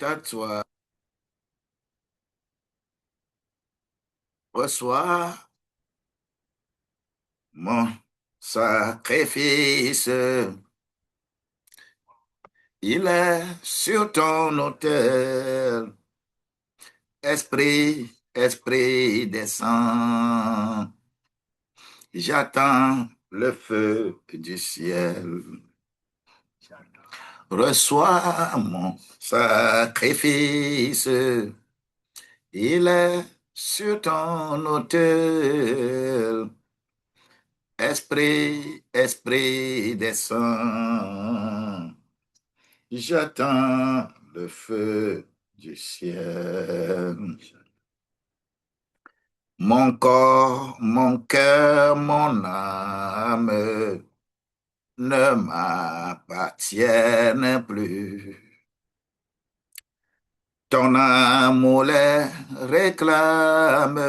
à toi, reçois mon sacrifice. Il est sur ton autel. Esprit, esprit descend. J'attends le feu du ciel. Reçois mon sacrifice. Il est sur ton autel. Esprit, esprit descend. J'attends le feu du ciel. Mon corps, mon cœur, mon âme ne m'appartiennent plus. Ton amour les réclame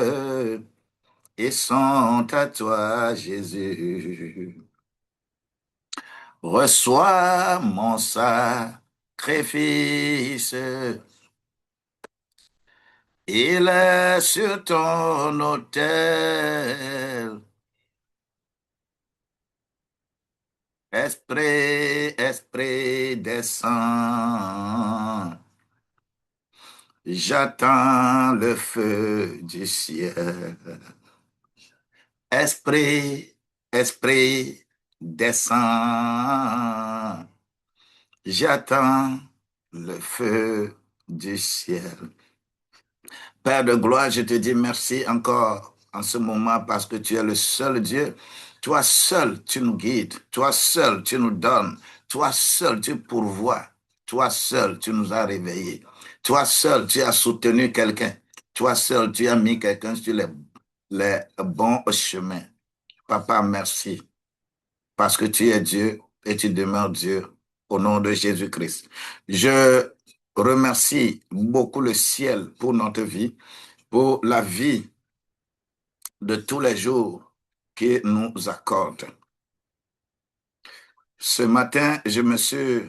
et sont à toi, Jésus. Reçois mon sacrifice. Il est sur ton autel. Esprit, esprit descend. J'attends le feu du ciel. Esprit, esprit descend. J'attends le feu du ciel. Père de gloire, je te dis merci encore en ce moment parce que tu es le seul Dieu. Toi seul, tu nous guides. Toi seul, tu nous donnes. Toi seul, tu pourvois. Toi seul, tu nous as réveillés. Toi seul, tu as soutenu quelqu'un. Toi seul, tu as mis quelqu'un sur les bons chemins. Papa, merci parce que tu es Dieu et tu demeures Dieu au nom de Jésus-Christ. Je remercie beaucoup le ciel pour notre vie, pour la vie de tous les jours qu'il nous accorde. Ce matin, je me suis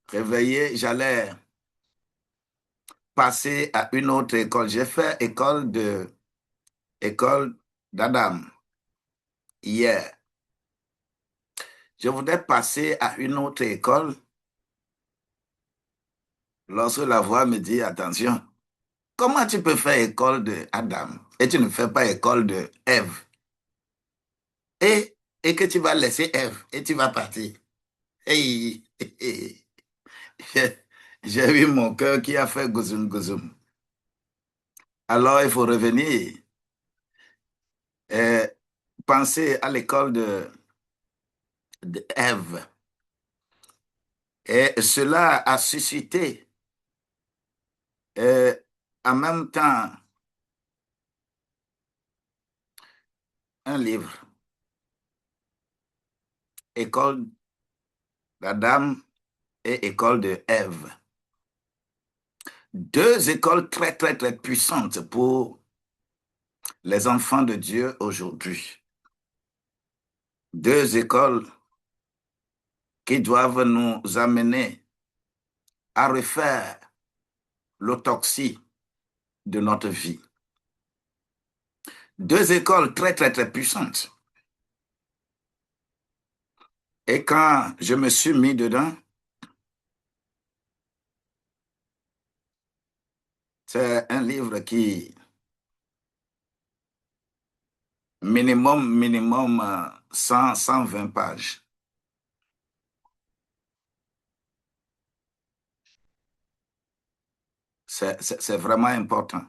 réveillé, j'allais passer à une autre école. J'ai fait école d'Adam hier. Je voudrais passer à une autre école lorsque la voix me dit, attention, comment tu peux faire école de Adam et tu ne fais pas école de Ève et que tu vas laisser Ève et tu vas partir. Hey, j'ai j'ai eu mon cœur qui a fait gouzoum gouzoum. Alors il faut revenir et penser à l'école de Ève. Et cela a suscité euh, en même temps un livre, École d'Adam et École de Ève. Deux écoles très, très, très puissantes pour les enfants de Dieu aujourd'hui. Deux écoles qui doivent nous amener à refaire l'autopsie de notre vie. Deux écoles très, très, très puissantes. Et quand je me suis mis dedans, c'est un livre qui, minimum 100, 120 pages. C'est vraiment important.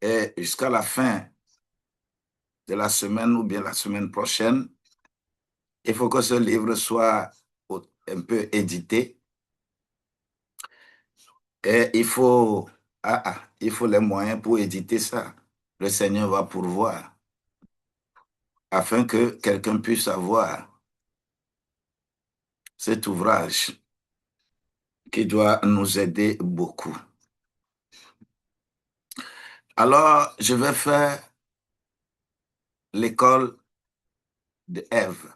Et jusqu'à la fin de la semaine ou bien la semaine prochaine, il faut que ce livre soit un peu édité. Et il faut les moyens pour éditer ça. Le Seigneur va pourvoir afin que quelqu'un puisse avoir cet ouvrage qui doit nous aider beaucoup. Alors, je vais faire l'école de Ève.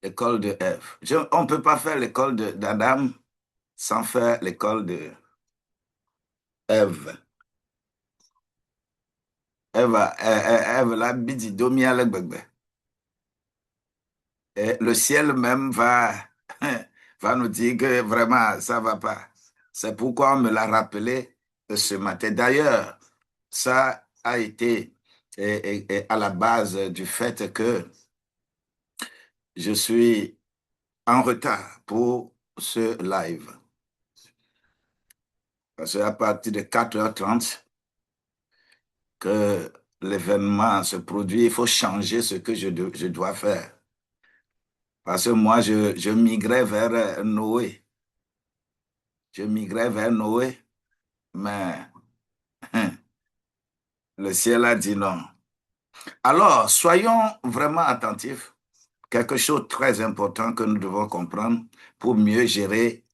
L'école de Ève. On ne peut pas faire l'école d'Adam sans faire l'école de Ève. Ève, la bidi domi à l'égbègbè. Et le ciel même va nous dire que vraiment, ça va pas. C'est pourquoi on me l'a rappelé ce matin. D'ailleurs, ça a été à la base du fait que je suis en retard pour ce live. Parce qu'à partir de 4h30 que l'événement se produit, il faut changer ce que je dois faire. Parce que moi, je migrais vers Noé. Je migrais vers Noé, mais le ciel a dit non. Alors, soyons vraiment attentifs. Quelque chose de très important que nous devons comprendre pour mieux gérer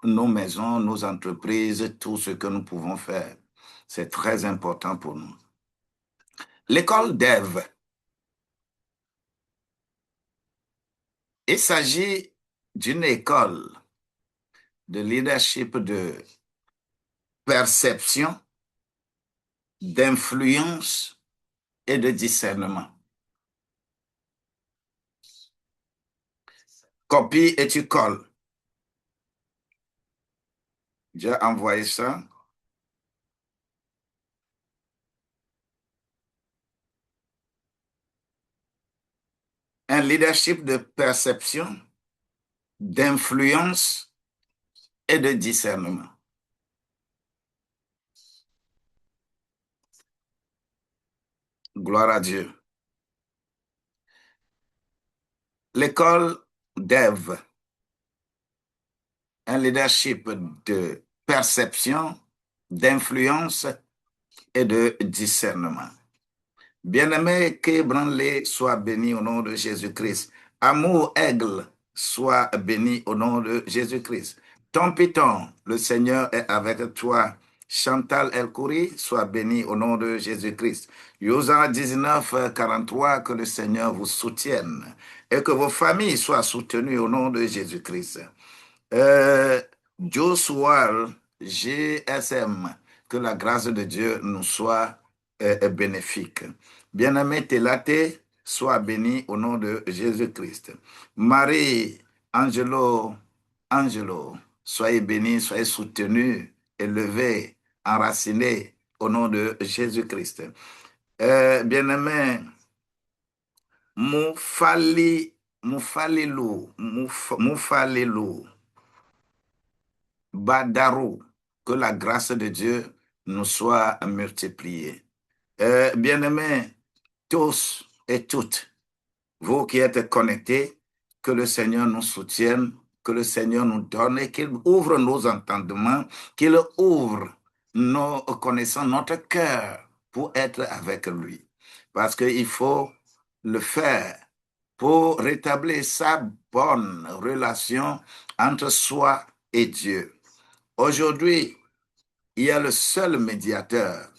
nos maisons, nos entreprises, tout ce que nous pouvons faire. C'est très important pour nous. L'école d'Ève. Il s'agit d'une école de leadership, de perception, d'influence et de discernement. Copie et tu colles. J'ai envoyé ça. Un leadership de perception, d'influence et de discernement. Gloire à Dieu. L'école d'Ève, un leadership de perception, d'influence et de discernement. Bien-aimé, qu'ébranlé soit béni au nom de Jésus-Christ. Amour aigle soit béni au nom de Jésus-Christ. Tom Piton, le Seigneur est avec toi. Chantal Elkouri, soit béni au nom de Jésus-Christ. Yosa 19, 43, que le Seigneur vous soutienne et que vos familles soient soutenues au nom de Jésus-Christ. Joshua GSM, que la grâce de Dieu nous soit bénéfique. Bien-aimé Télate, sois béni au nom de Jésus-Christ. Marie, Angelo, soyez bénis, soyez soutenus, élevés, enracinés au nom de Jésus-Christ. Bien-aimé Moufalilou, Badarou, que la grâce de Dieu nous soit multipliée. Bien-aimés, tous et toutes, vous qui êtes connectés, que le Seigneur nous soutienne, que le Seigneur nous donne et qu'il ouvre nos entendements, qu'il ouvre nos connaissances, notre cœur pour être avec lui. Parce qu'il faut le faire pour rétablir sa bonne relation entre soi et Dieu. Aujourd'hui, il y a le seul médiateur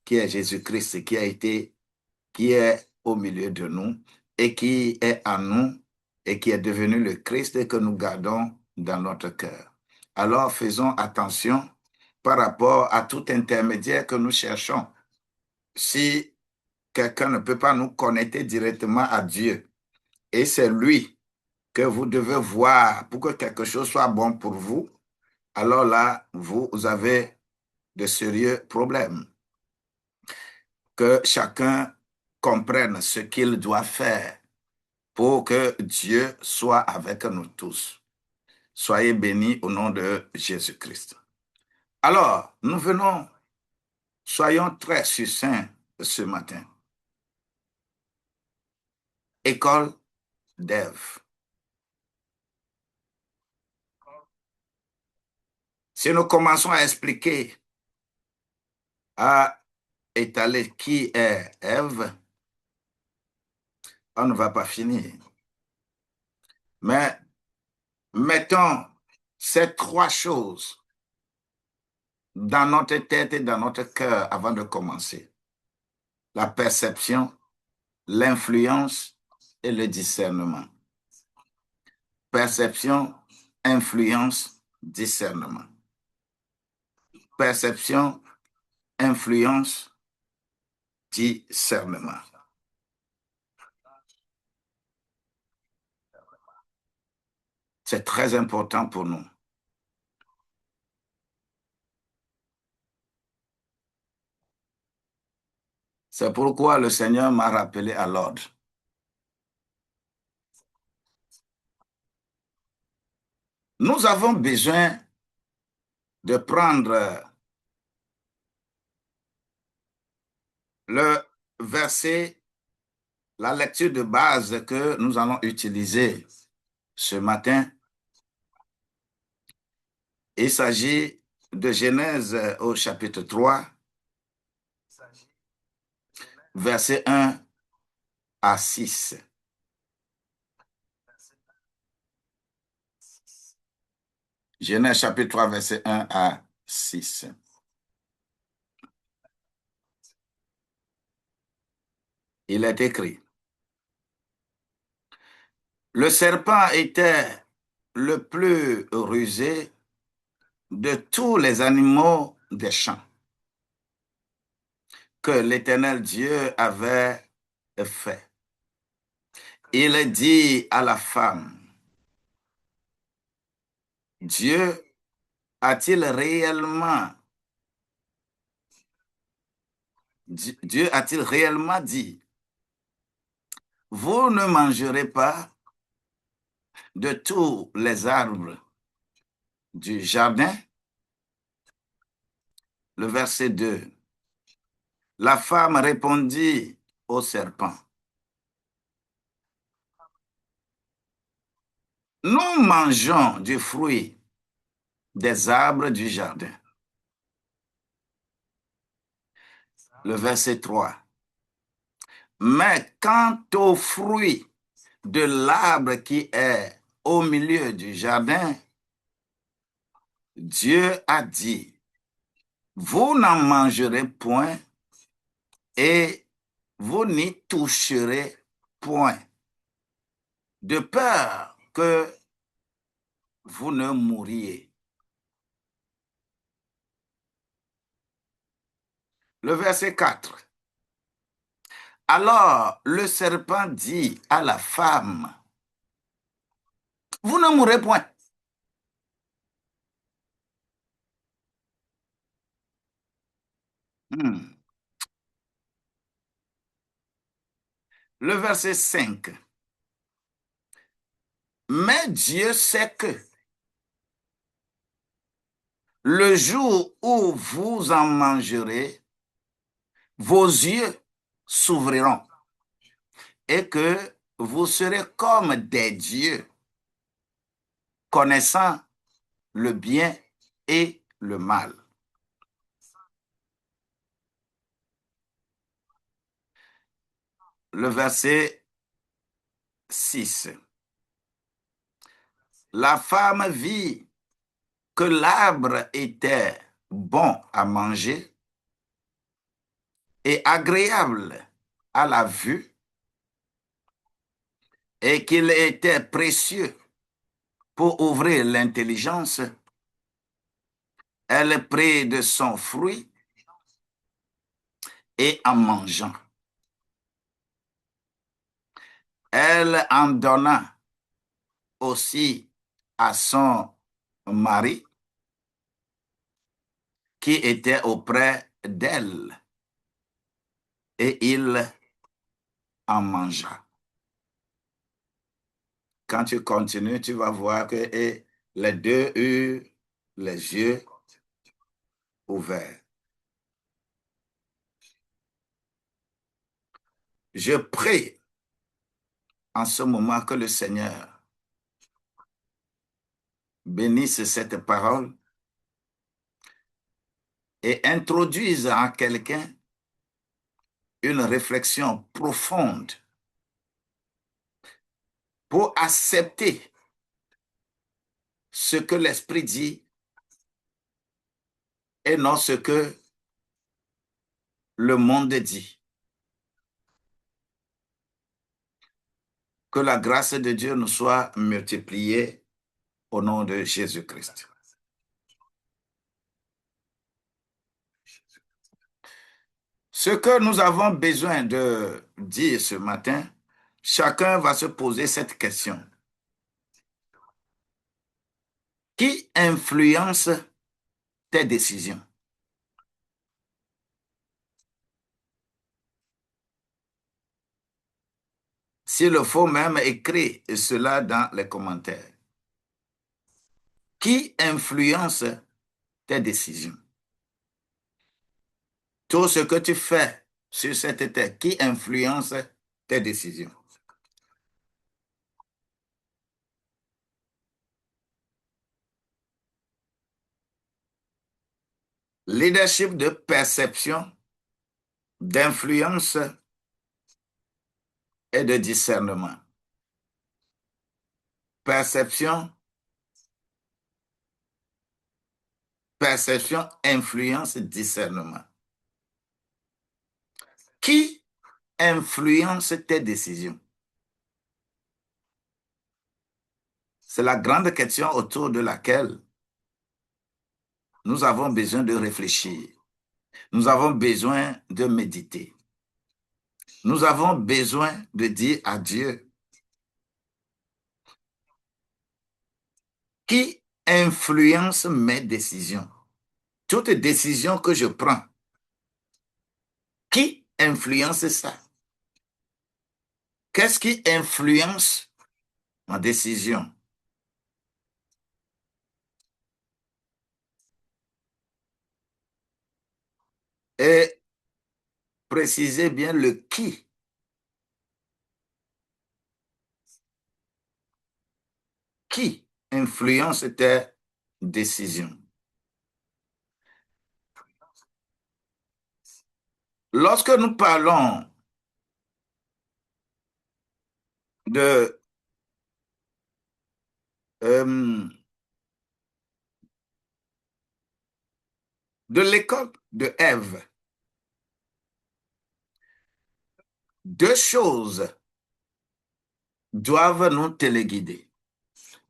qui est Jésus-Christ, qui est au milieu de nous et qui est en nous et qui est devenu le Christ et que nous gardons dans notre cœur. Alors faisons attention par rapport à tout intermédiaire que nous cherchons. Si quelqu'un ne peut pas nous connecter directement à Dieu, et c'est lui que vous devez voir pour que quelque chose soit bon pour vous, alors là, vous avez de sérieux problèmes. Que chacun comprenne ce qu'il doit faire pour que Dieu soit avec nous tous. Soyez bénis au nom de Jésus-Christ. Alors, soyons très succincts ce matin. École d'Ève. Si nous commençons à expliquer, à étaler qui est Ève, on ne va pas finir. Mais mettons ces trois choses dans notre tête et dans notre cœur avant de commencer. La perception, l'influence et le discernement. Perception, influence, discernement. Perception, influence, discernement. C'est très important pour nous. C'est pourquoi le Seigneur m'a rappelé à l'ordre. Nous avons besoin de prendre le verset, la lecture de base que nous allons utiliser ce matin. Il s'agit de Genèse au chapitre 3, verset 1 à 6. Genèse chapitre 3, verset 1 à 6. Il est écrit: Le serpent était le plus rusé de tous les animaux des champs que l'Éternel Dieu avait fait. Il dit à la femme: Dieu a-t-il réellement Dieu a-t-il réellement dit, vous ne mangerez pas de tous les arbres du jardin? Le verset 2. La femme répondit au serpent: Nous mangeons du fruit des arbres du jardin. Le verset 3. Mais quant au fruit de l'arbre qui est au milieu du jardin, Dieu a dit, vous n'en mangerez point et vous n'y toucherez point, de peur que vous ne mouriez. Le verset 4. Alors le serpent dit à la femme, vous ne mourrez point. Le verset 5. Mais Dieu sait que le jour où vous en mangerez, vos yeux s'ouvriront et que vous serez comme des dieux, connaissant le bien et le mal. Le verset 6. La femme vit que l'arbre était bon à manger et agréable à la vue et qu'il était précieux pour ouvrir l'intelligence. Elle prit de son fruit et en mangeant, elle en donna aussi à son mari qui était auprès d'elle et il en mangea. Quand tu continues, tu vas voir que les deux eurent les yeux ouverts. Je prie en ce moment que le Seigneur bénisse cette parole et introduise en quelqu'un une réflexion profonde pour accepter ce que l'Esprit dit et non ce que le monde dit. Que la grâce de Dieu nous soit multipliée au nom de Jésus-Christ. Ce que nous avons besoin de dire ce matin, chacun va se poser cette question. Qui influence tes décisions? S'il le faut même, écrire cela dans les commentaires. Qui influence tes décisions? Tout ce que tu fais sur cette terre, qui influence tes décisions? Leadership de perception, d'influence et de discernement. Perception, influence, discernement. Qui influence tes décisions? C'est la grande question autour de laquelle nous avons besoin de réfléchir. Nous avons besoin de méditer. Nous avons besoin de dire à Dieu, qui influence mes décisions? Toute décision que je prends, qui influence ça? Qu'est-ce qui influence ma décision? Et précisez bien le qui. Qui influence tes décisions? Lorsque nous parlons de, euh, de l'école de Ève, deux choses doivent nous téléguider.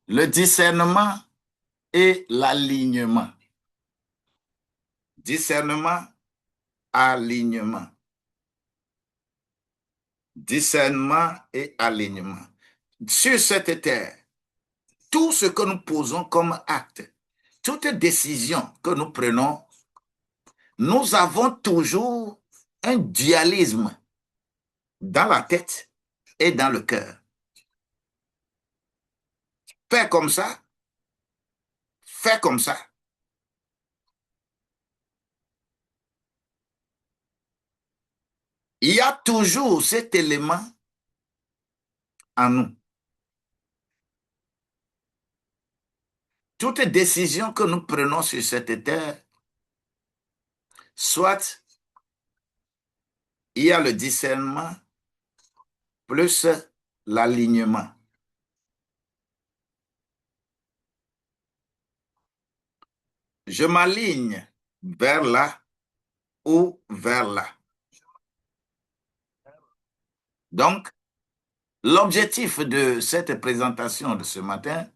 Le discernement et l'alignement. Discernement, alignement. Discernement et alignement. Sur cette terre, tout ce que nous posons comme acte, toute décision que nous prenons, nous avons toujours un dualisme dans la tête et dans le cœur. Fais comme ça, fais comme ça. Il y a toujours cet élément en nous. Toute décision que nous prenons sur cette terre, soit il y a le discernement plus l'alignement. Je m'aligne vers là ou vers là. Donc, l'objectif de cette présentation de ce matin,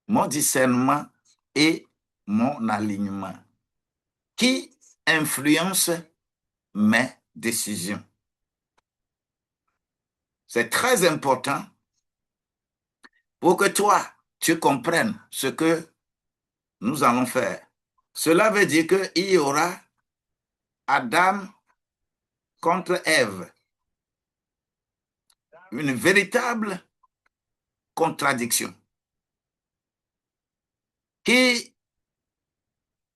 mon discernement et mon alignement, qui influence mes décisions. C'est très important pour que toi, tu comprennes ce que nous allons faire. Cela veut dire qu'il y aura Adam contre Ève. Une véritable contradiction qui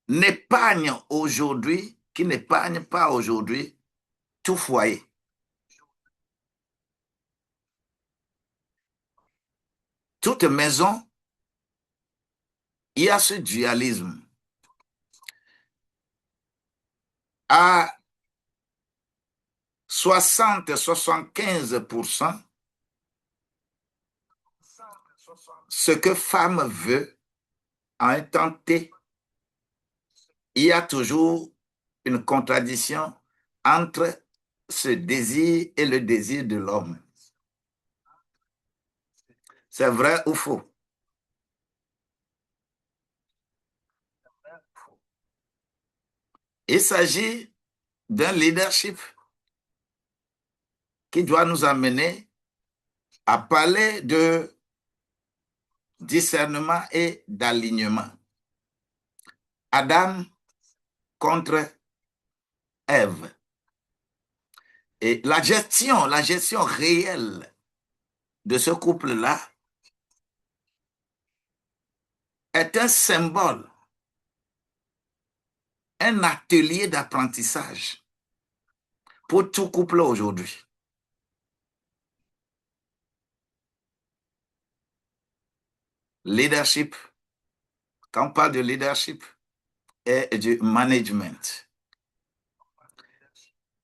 n'épargne aujourd'hui, qui n'épargne pas aujourd'hui tout foyer. Toute maison, il y a ce dualisme. À 60-75%, ce que femme veut à un temps T, il y a toujours une contradiction entre ce désir et le désir de l'homme. C'est vrai ou faux? Il s'agit d'un leadership qui doit nous amener à parler de discernement et d'alignement. Adam contre Ève. Et la gestion réelle de ce couple-là est un symbole, un atelier d'apprentissage pour tout couple aujourd'hui. Leadership, quand on parle de leadership et du management,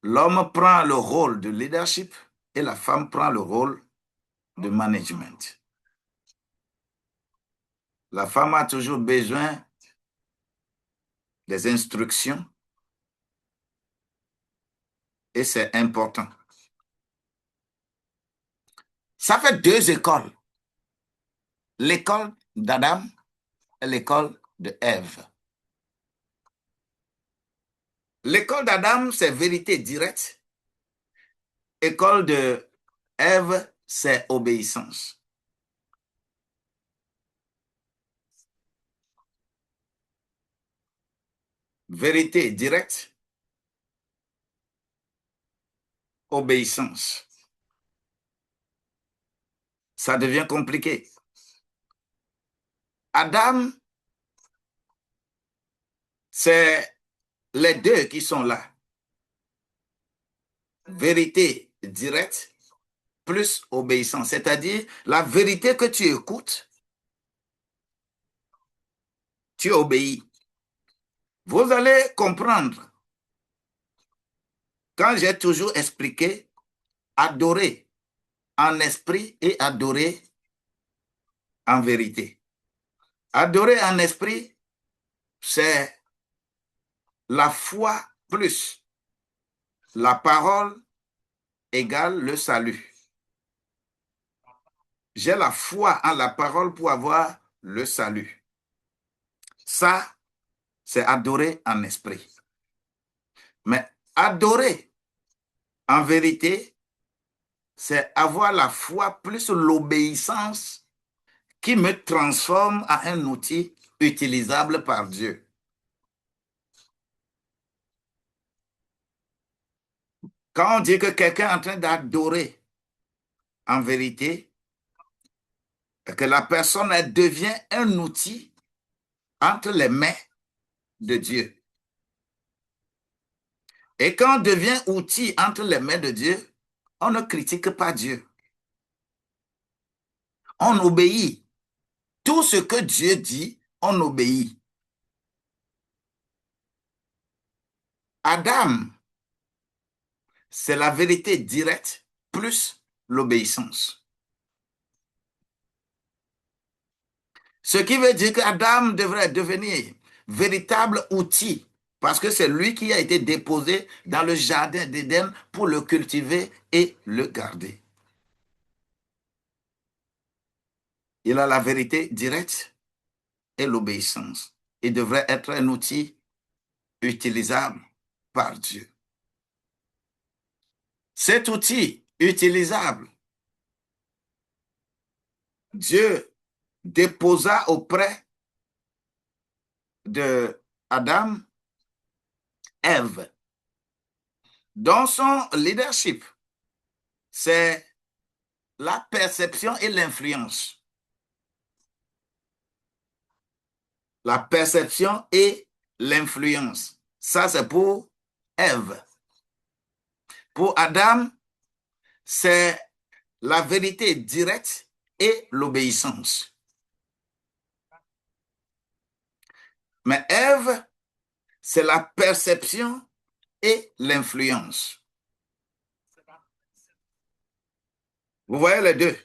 l'homme prend le rôle de leadership et la femme prend le rôle de management. La femme a toujours besoin des instructions et c'est important. Ça fait deux écoles. L'école d'Adam et l'école de Ève. L'école d'Adam, c'est vérité directe. L'école de Ève, c'est obéissance. Vérité directe, obéissance. Ça devient compliqué. Adam, c'est les deux qui sont là. Vérité directe plus obéissance. C'est-à-dire la vérité que tu écoutes, tu obéis. Vous allez comprendre quand j'ai toujours expliqué adorer en esprit et adorer en vérité. Adorer en esprit, c'est la foi plus la parole égale le salut. J'ai la foi en la parole pour avoir le salut. Ça, c'est adorer en esprit. Mais adorer en vérité, c'est avoir la foi plus l'obéissance qui me transforme en un outil utilisable par Dieu. Quand on dit que quelqu'un est en train d'adorer en vérité, que la personne elle devient un outil entre les mains de Dieu. Et quand on devient outil entre les mains de Dieu, on ne critique pas Dieu. On obéit. Tout ce que Dieu dit, on obéit. Adam, c'est la vérité directe plus l'obéissance. Ce qui veut dire qu'Adam devrait devenir véritable outil parce que c'est lui qui a été déposé dans le jardin d'Éden pour le cultiver et le garder. Il a la vérité directe et l'obéissance. Il devrait être un outil utilisable par Dieu. Cet outil utilisable, Dieu déposa auprès de Adam, Ève. Dans son leadership, c'est la perception et l'influence. La perception et l'influence. Ça, c'est pour Ève. Pour Adam, c'est la vérité directe et l'obéissance. Mais Ève, c'est la perception et l'influence. Vous voyez les deux.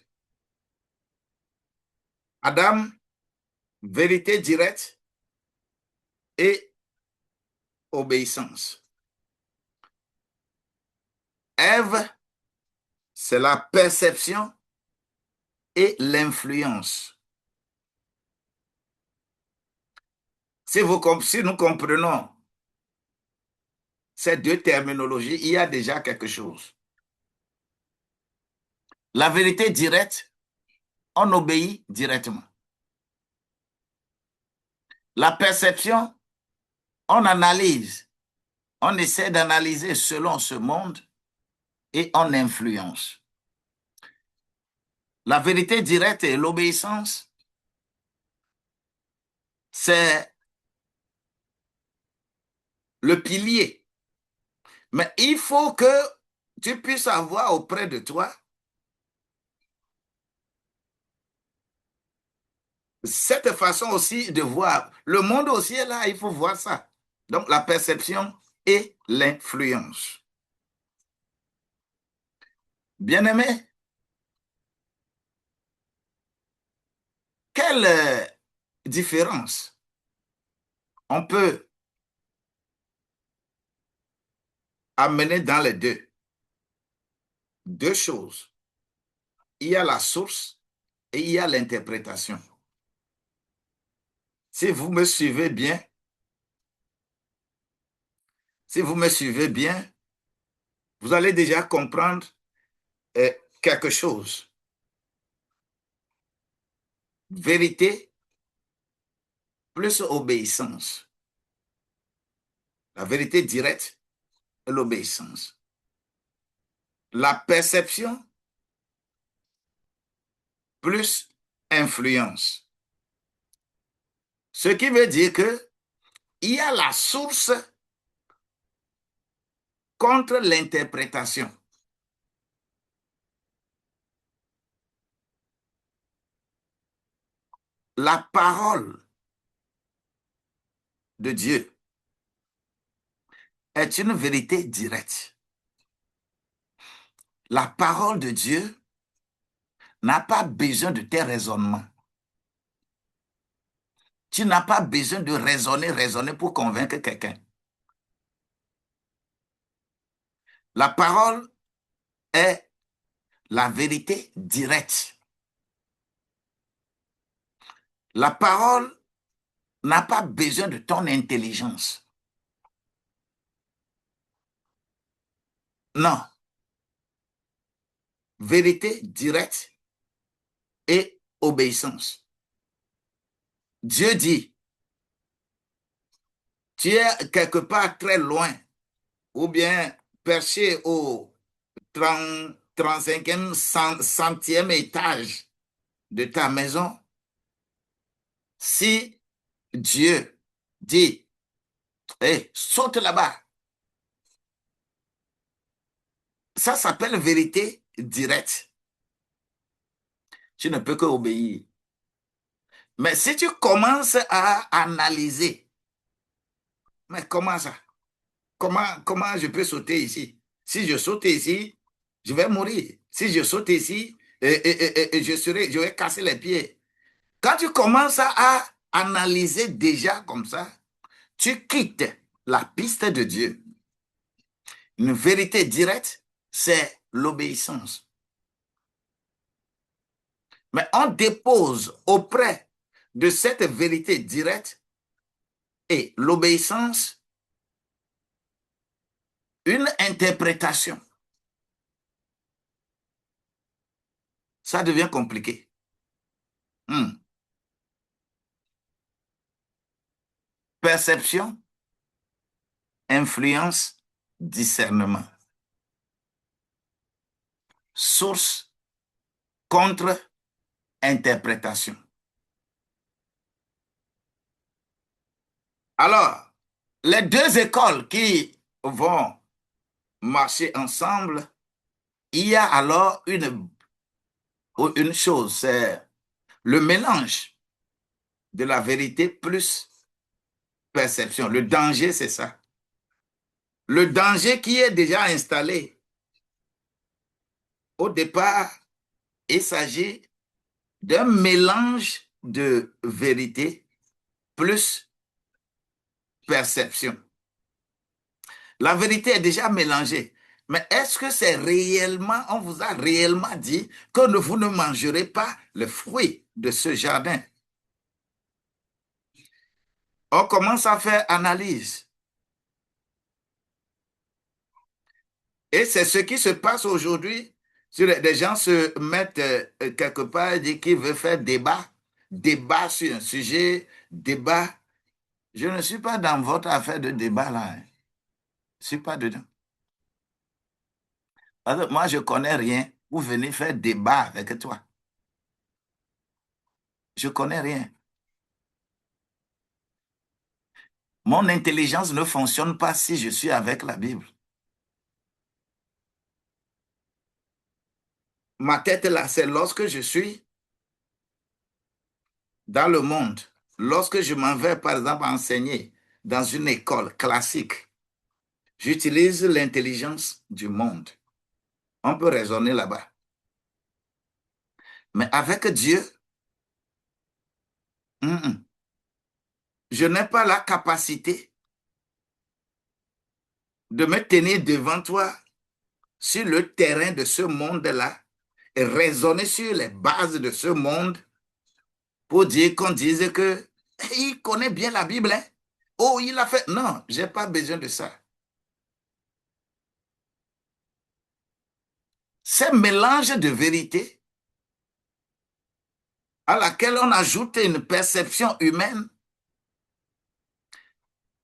Adam, vérité directe et obéissance. Ève, c'est la perception et l'influence. Si nous comprenons ces deux terminologies, il y a déjà quelque chose. La vérité directe, on obéit directement. La perception, on analyse. On essaie d'analyser selon ce monde et on influence. La vérité directe et l'obéissance, c'est le pilier. Mais il faut que tu puisses avoir auprès de toi cette façon aussi de voir. Le monde aussi est là, il faut voir ça. Donc la perception et l'influence. Bien-aimé, quelle différence on peut amener dans les deux? Deux choses. Il y a la source et il y a l'interprétation. Si vous me suivez bien, si vous me suivez bien, vous allez déjà comprendre euh, quelque chose. Vérité plus obéissance. La vérité directe et l'obéissance. La perception plus influence. Ce qui veut dire que il y a la source contre l'interprétation. La parole de Dieu est une vérité directe. La parole de Dieu n'a pas besoin de tes raisonnements. Tu n'as pas besoin de raisonner pour convaincre quelqu'un. La parole est la vérité directe. La parole n'a pas besoin de ton intelligence. Non. Vérité directe et obéissance. Dieu dit, tu es quelque part très loin ou bien perché au 35e centième étage de ta maison. Si Dieu dit, hey, saute là-bas, ça s'appelle vérité directe. Tu ne peux que obéir. Mais si tu commences à analyser, mais comment ça? Comment je peux sauter ici? Si je saute ici, je vais mourir. Si je saute ici, je vais casser les pieds. Quand tu commences à analyser déjà comme ça, tu quittes la piste de Dieu. Une vérité directe, c'est l'obéissance. Mais on dépose auprès de cette vérité directe et l'obéissance une interprétation. Ça devient compliqué. Perception, influence, discernement. Source contre interprétation. Alors, les deux écoles qui vont marcher ensemble, il y a alors une chose, c'est le mélange de la vérité plus perception. Le danger, c'est ça. Le danger qui est déjà installé. Au départ, il s'agit d'un mélange de vérité plus perception. La vérité est déjà mélangée. Mais est-ce que c'est réellement, on vous a réellement dit que vous ne mangerez pas le fruit de ce jardin? On commence à faire analyse. Et c'est ce qui se passe aujourd'hui. Des gens se mettent quelque part et disent qu'ils veulent faire débat. Débat sur un sujet, débat. Je ne suis pas dans votre affaire de débat là, hein. Je ne suis pas dedans. Parce que moi, je ne connais rien. Vous venez faire débat avec toi. Je ne connais rien. Mon intelligence ne fonctionne pas si je suis avec la Bible. Ma tête là, c'est lorsque je suis dans le monde. Lorsque je m'en vais, par exemple, enseigner dans une école classique, j'utilise l'intelligence du monde. On peut raisonner là-bas. Mais avec Dieu, je n'ai pas la capacité de me tenir devant toi sur le terrain de ce monde-là et raisonner sur les bases de ce monde pour dire qu'on dise que il connaît bien la Bible, hein? Oh, il a fait. Non, j'ai pas besoin de ça. Ces mélanges de vérité à laquelle on ajoute une perception humaine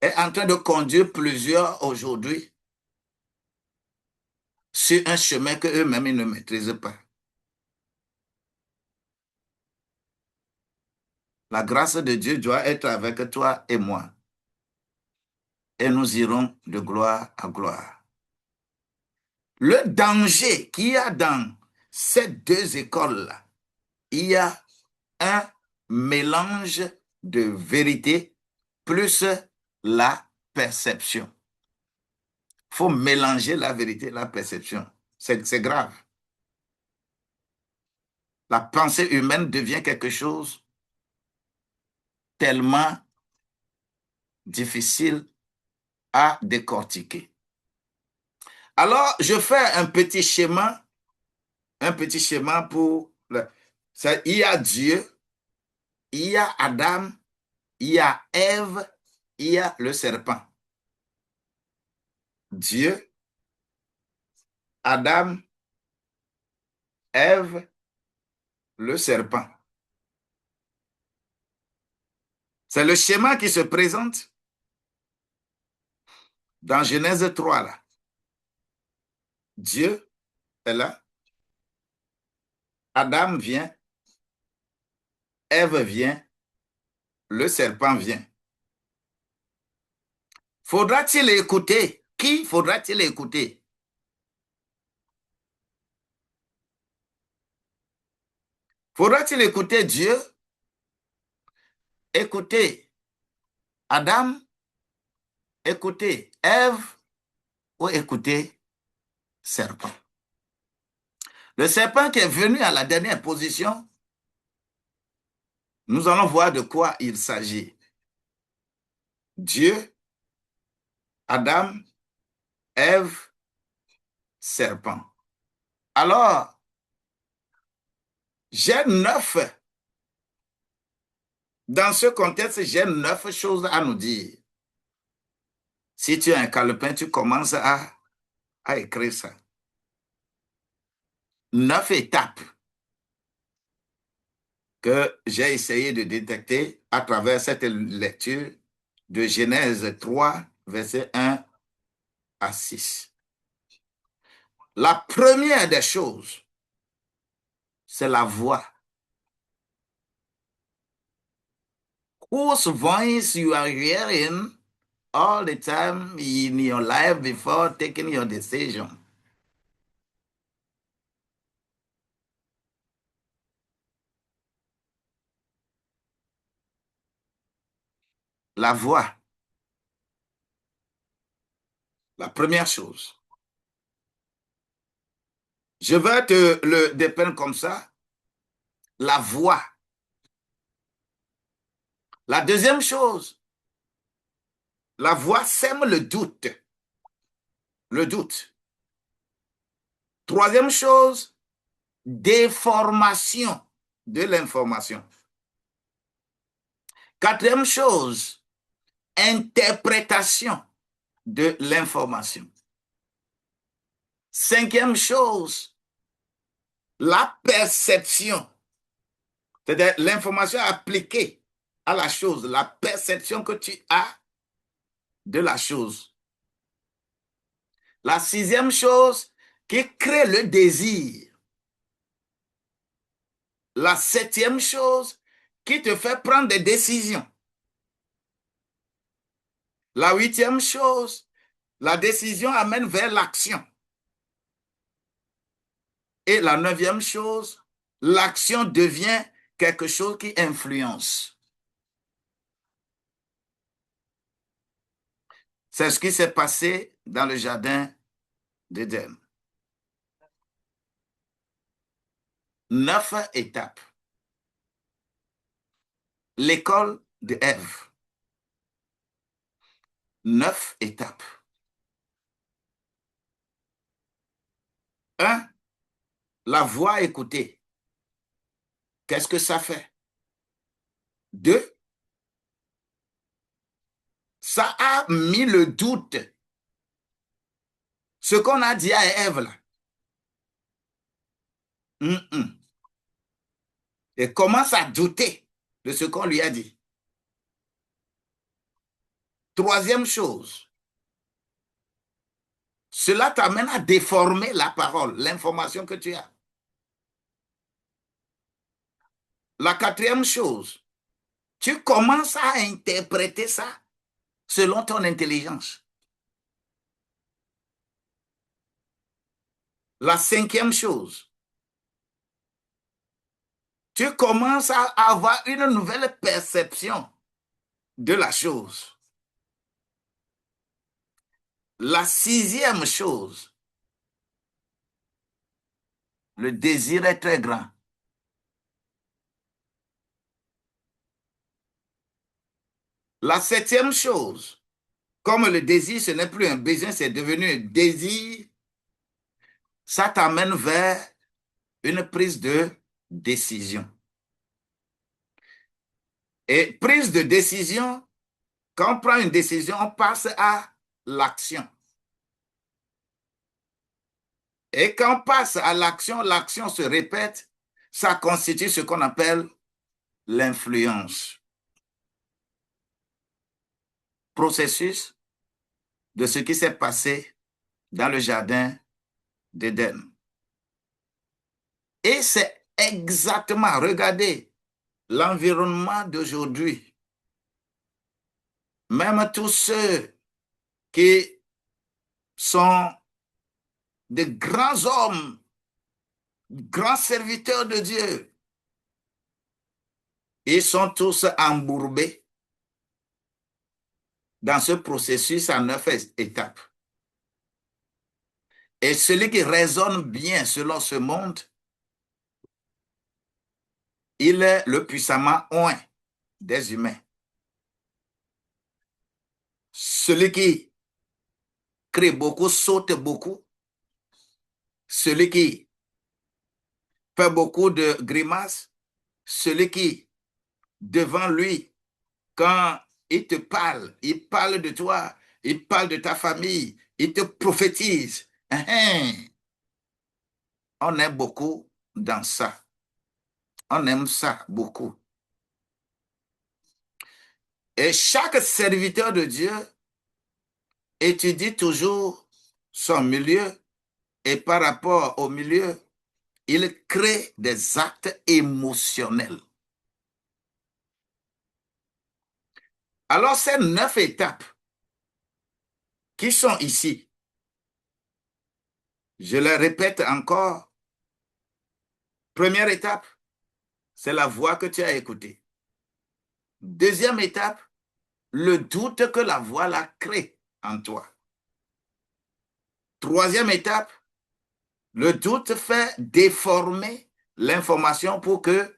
est en train de conduire plusieurs aujourd'hui sur un chemin que eux-mêmes ils ne maîtrisent pas. La grâce de Dieu doit être avec toi et moi. Et nous irons de gloire à gloire. Le danger qu'il y a dans ces deux écoles-là, il y a un mélange de vérité plus la perception. Il faut mélanger la vérité et la perception. C'est grave. La pensée humaine devient quelque chose tellement difficile à décortiquer. Alors, je fais un petit schéma pour... il y a Dieu, il y a Adam, il y a Ève, il y a le serpent. Dieu, Adam, Ève, le serpent. C'est le schéma qui se présente dans Genèse 3, là. Dieu est là, Adam vient, Ève vient, le serpent vient. Faudra-t-il écouter? Qui faudra-t-il écouter? Faudra-t-il écouter Dieu, écouter Adam, écouter Ève ou écouter serpent? Le serpent qui est venu à la dernière position, nous allons voir de quoi il s'agit. Dieu, Adam, Ève, serpent. Alors, j'ai 9, dans ce contexte, j'ai 9 choses à nous dire. Si tu as un calepin, tu commences à écrire ça. 9 étapes que j'ai essayé de détecter à travers cette lecture de Genèse 3, versets 1 à 6. La première des choses, c'est la voix. Whose voice you are hearing all the time in your life before taking your decision? La voix. La première chose. Je vais te le dépeindre comme ça. La voix. La deuxième chose, la voix sème le doute. Le doute. Troisième chose, déformation de l'information. Quatrième chose, interprétation de l'information. Cinquième chose, la perception, c'est-à-dire l'information appliquée à la chose, la perception que tu as de la chose. La sixième chose, qui crée le désir. La septième chose, qui te fait prendre des décisions. La huitième chose, la décision amène vers l'action. Et la neuvième chose, l'action devient quelque chose qui influence. C'est ce qui s'est passé dans le jardin d'Éden. 9 étapes. L'école de Ève. 9 étapes. 1. La voix écoutée. Qu'est-ce que ça fait? 2. Ça a mis le doute. Ce qu'on a dit à Ève là. Et commence à douter de ce qu'on lui a dit. Troisième chose, cela t'amène à déformer la parole, l'information que tu as. La quatrième chose, tu commences à interpréter ça selon ton intelligence. La cinquième chose, tu commences à avoir une nouvelle perception de la chose. La sixième chose, le désir est très grand. La septième chose, comme le désir, ce n'est plus un besoin, c'est devenu un désir, ça t'amène vers une prise de décision. Et prise de décision, quand on prend une décision, on passe à l'action. Et quand on passe à l'action, l'action se répète, ça constitue ce qu'on appelle l'influence. Processus de ce qui s'est passé dans le jardin d'Éden. Et c'est exactement, regardez, l'environnement d'aujourd'hui. Même tous ceux qui sont des grands hommes, grands serviteurs de Dieu, ils sont tous embourbés dans ce processus en 9 étapes. Et celui qui raisonne bien selon ce monde, il est le puissamment oint des humains. Celui qui crie beaucoup, saute beaucoup. Celui qui fait beaucoup de grimaces. Celui qui, devant lui, quand il te parle, il parle de toi, il parle de ta famille, il te prophétise. On est beaucoup dans ça. On aime ça beaucoup. Et chaque serviteur de Dieu étudie toujours son milieu et par rapport au milieu, il crée des actes émotionnels. Alors, ces 9 étapes qui sont ici, je les répète encore. Première étape, c'est la voix que tu as écoutée. Deuxième étape, le doute que la voix la crée en toi. Troisième étape, le doute fait déformer l'information pour que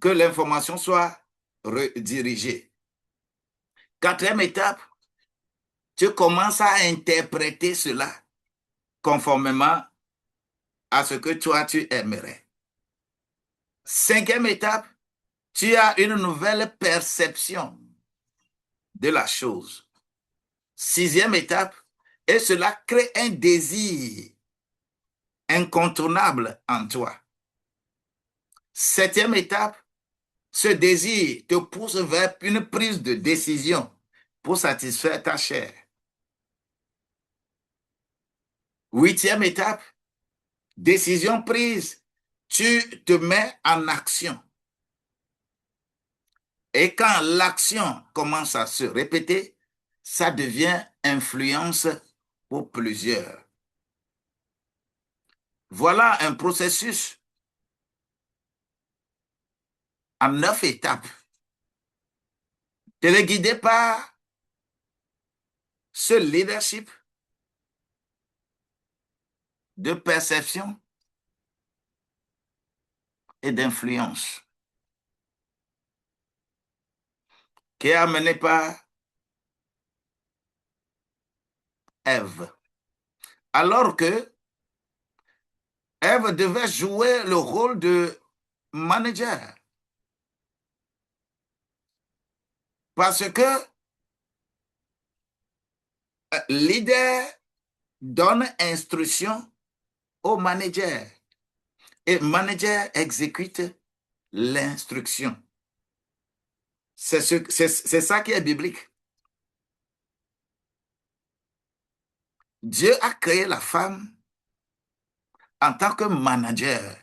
l'information soit redirigée. Quatrième étape, tu commences à interpréter cela conformément à ce que toi, tu aimerais. Cinquième étape, tu as une nouvelle perception de la chose. Sixième étape, et cela crée un désir incontournable en toi. Septième étape, ce désir te pousse vers une prise de décision pour satisfaire ta chair. Huitième étape, décision prise, tu te mets en action. Et quand l'action commence à se répéter, ça devient influence pour plusieurs. Voilà un processus en 9 étapes, téléguidé par ce leadership de perception et d'influence qui est amené par Ève. Alors que Ève devait jouer le rôle de manager. Parce que leader donne instruction au manager et manager exécute l'instruction. C'est ça qui est biblique. Dieu a créé la femme en tant que manager.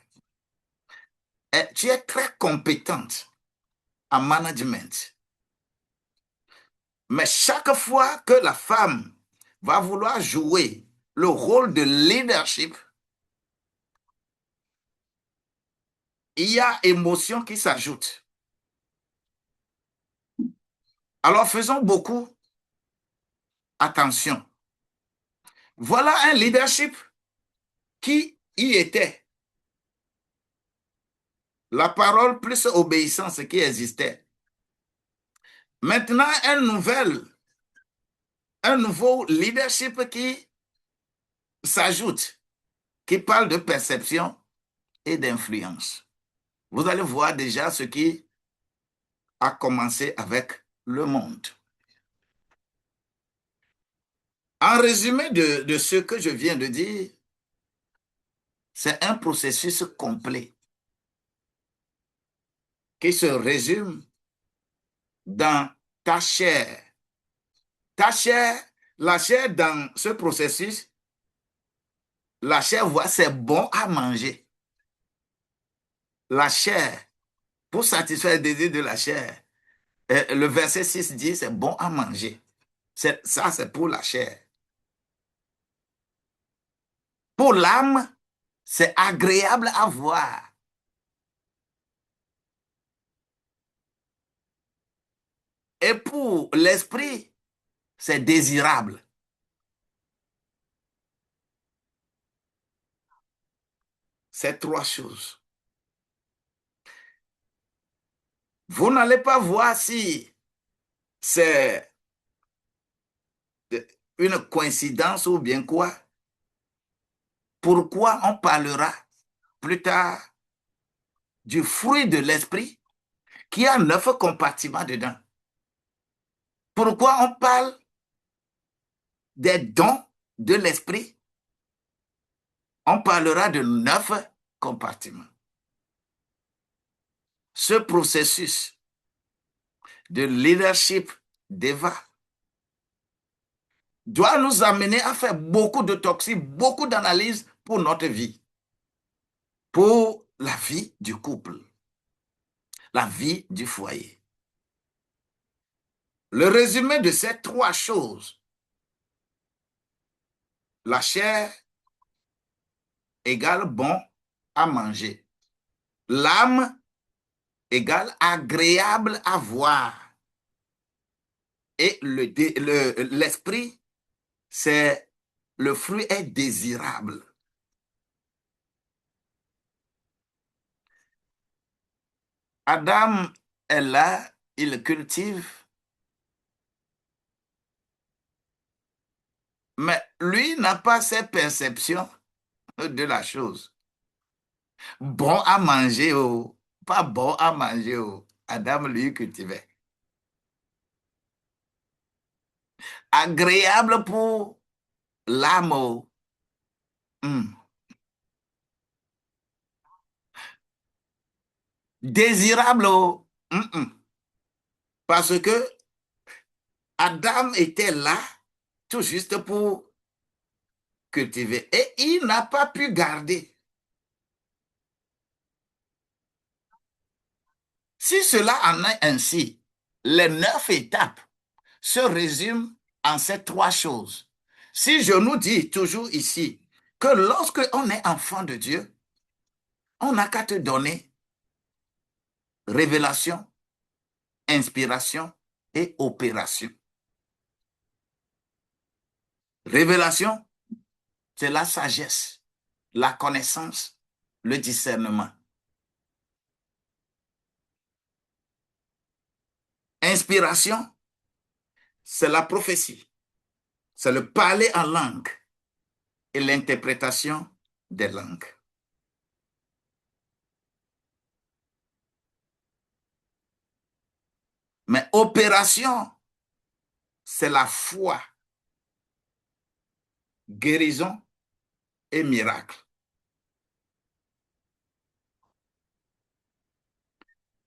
Et tu es très compétente en management. Mais chaque fois que la femme va vouloir jouer le rôle de leadership, il y a émotion qui s'ajoute. Alors faisons beaucoup attention. Voilà un leadership qui y était. La parole plus obéissance qui existait. Maintenant, un nouveau leadership qui s'ajoute, qui parle de perception et d'influence. Vous allez voir déjà ce qui a commencé avec le monde. En résumé de ce que je viens de dire, c'est un processus complet qui se résume dans ta chair. Ta chair, la chair dans ce processus, la chair voit c'est bon à manger. La chair, pour satisfaire le désir de la chair, le verset 6 dit c'est bon à manger. Ça, c'est pour la chair. Pour l'âme, c'est agréable à voir. Et pour l'esprit, c'est désirable. C'est trois choses. Vous n'allez pas voir si c'est une coïncidence ou bien quoi. Pourquoi on parlera plus tard du fruit de l'esprit qui a 9 compartiments dedans. Pourquoi on parle des dons de l'esprit? On parlera de 9 compartiments. Ce processus de leadership d'Eva doit nous amener à faire beaucoup d'autopsie, beaucoup d'analyses pour notre vie, pour la vie du couple, la vie du foyer. Le résumé de ces trois choses, la chair égale bon à manger, l'âme égale agréable à voir, et l'esprit, c'est le fruit est désirable. Adam est là, il cultive, Mais lui n'a pas ses perceptions de la chose. Bon à manger, oh, pas bon à manger, oh. Adam lui cultivait. Agréable pour l'âme, oh. Hmm. Désirable, oh. Parce que Adam était là tout juste pour cultiver et il n'a pas pu garder. Si cela en est ainsi, les 9 étapes se résument en ces 3 choses. Si je nous dis toujours ici que lorsque on est enfant de Dieu, on n'a qu'à te donner révélation, inspiration et opération. Révélation, c'est la sagesse, la connaissance, le discernement. Inspiration, c'est la prophétie, c'est le parler en langue et l'interprétation des langues. Mais opération, c'est la foi, guérison et miracle.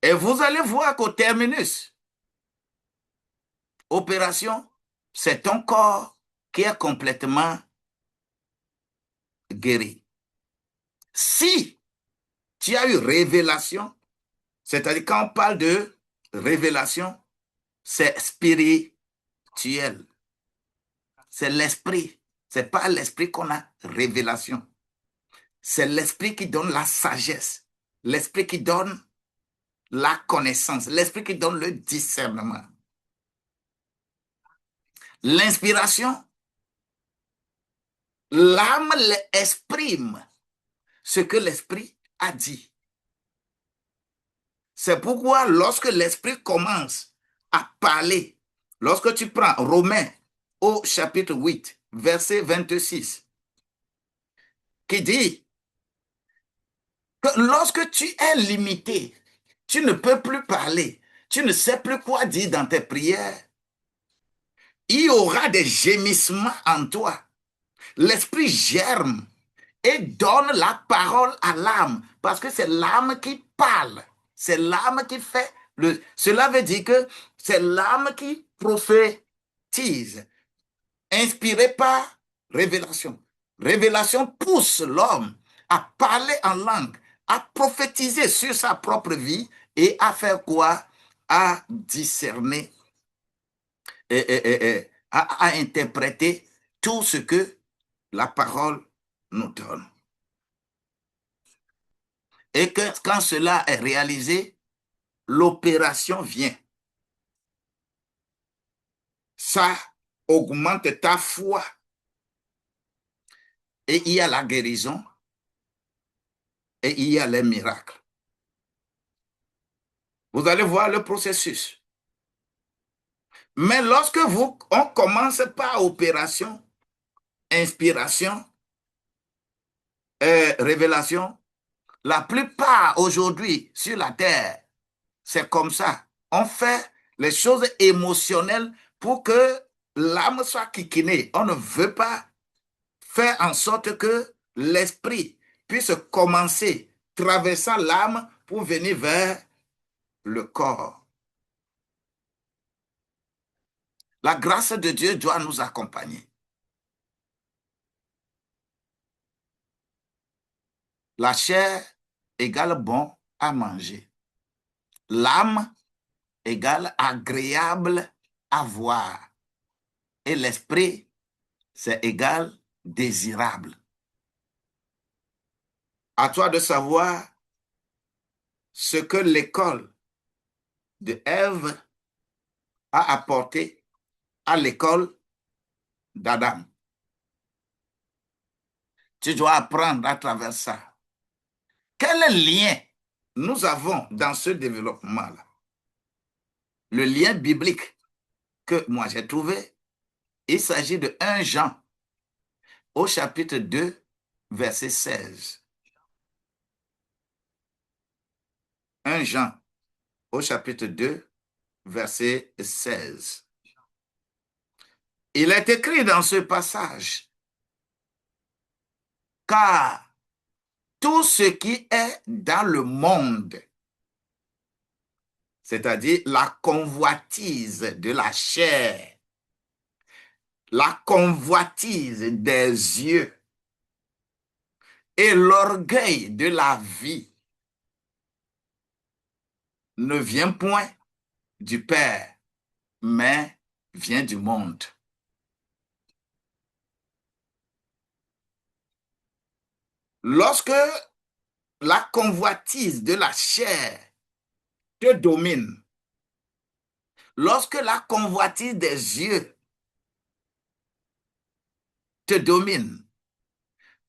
Et vous allez voir qu'au terminus, opération, c'est ton corps qui est complètement guéri. Si tu as eu révélation, c'est-à-dire quand on parle de révélation, c'est spirituel. C'est l'esprit. C'est pas l'esprit qu'on a révélation. C'est l'esprit qui donne la sagesse, l'esprit qui donne la connaissance, l'esprit qui donne le discernement. L'inspiration, l'âme exprime ce que l'esprit a dit. C'est pourquoi lorsque l'esprit commence à parler, lorsque tu prends Romains au chapitre 8, verset 26, qui dit que lorsque tu es limité, tu ne peux plus parler, tu ne sais plus quoi dire dans tes prières, il y aura des gémissements en toi. L'esprit germe et donne la parole à l'âme, parce que c'est l'âme qui parle, c'est l'âme qui fait le... Cela veut dire que c'est l'âme qui prophétise, inspiré par révélation. Révélation pousse l'homme à parler en langue, à prophétiser sur sa propre vie et à faire quoi? À discerner à interpréter tout ce que la parole nous donne. Et que quand cela est réalisé, l'opération vient. Ça augmente ta foi. Et il y a la guérison et il y a les miracles. Vous allez voir le processus. Mais lorsque on commence par opération, inspiration, révélation, la plupart aujourd'hui sur la terre, c'est comme ça. On fait les choses émotionnelles pour que l'âme soit kikinée. On ne veut pas faire en sorte que l'esprit puisse commencer traversant l'âme pour venir vers le corps. La grâce de Dieu doit nous accompagner. La chair égale bon à manger. L'âme égale agréable à voir. Et l'esprit, c'est égal désirable. À toi de savoir ce que l'école de Ève a apporté à l'école d'Adam. Tu dois apprendre à travers ça. Quel lien nous avons dans ce développement-là? Le lien biblique que moi j'ai trouvé, il s'agit de 1 Jean au chapitre 2, verset 16. 1 Jean au chapitre 2, verset 16. Il est écrit dans ce passage, car tout ce qui est dans le monde, c'est-à-dire la convoitise de la chair, la convoitise des yeux et l'orgueil de la vie ne vient point du Père, mais vient du monde. Lorsque la convoitise de la chair te domine, lorsque la convoitise des yeux te domine,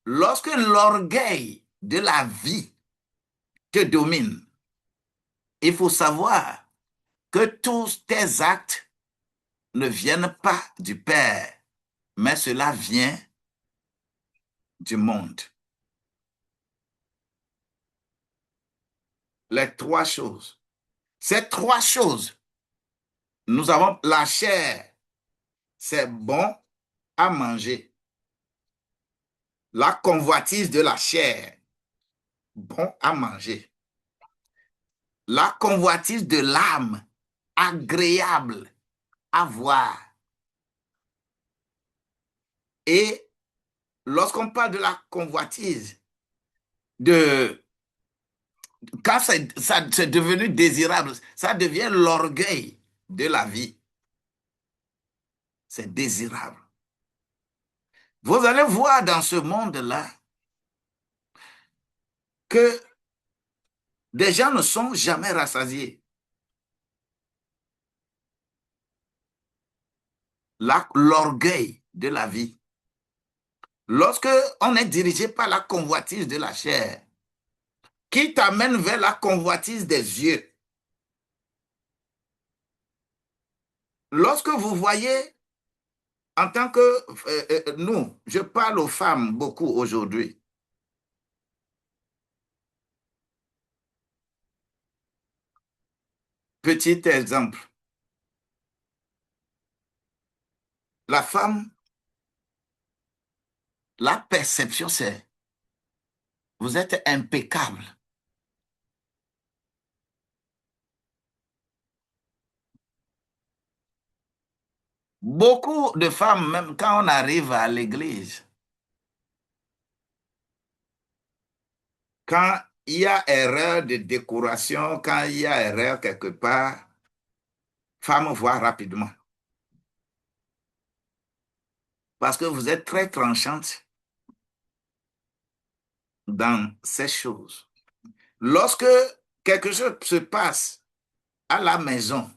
lorsque l'orgueil de la vie te domine, il faut savoir que tous tes actes ne viennent pas du Père, mais cela vient du monde. Les trois choses. Ces trois choses, nous avons la chair, c'est bon à manger. La convoitise de la chair, bon à manger. La convoitise de l'âme, agréable à voir. Et lorsqu'on parle de la convoitise, quand c'est devenu désirable, ça devient l'orgueil de la vie. C'est désirable. Vous allez voir dans ce monde-là que des gens ne sont jamais rassasiés. L'orgueil de la vie. Lorsque on est dirigé par la convoitise de la chair, qui t'amène vers la convoitise des yeux. Lorsque vous voyez, en tant que nous, je parle aux femmes beaucoup aujourd'hui. Petit exemple. La femme, la perception, c'est vous êtes impeccable. Beaucoup de femmes, même quand on arrive à l'église, quand il y a erreur de décoration, quand il y a erreur quelque part, femme voit rapidement. Parce que vous êtes très tranchante dans ces choses. Lorsque quelque chose se passe à la maison,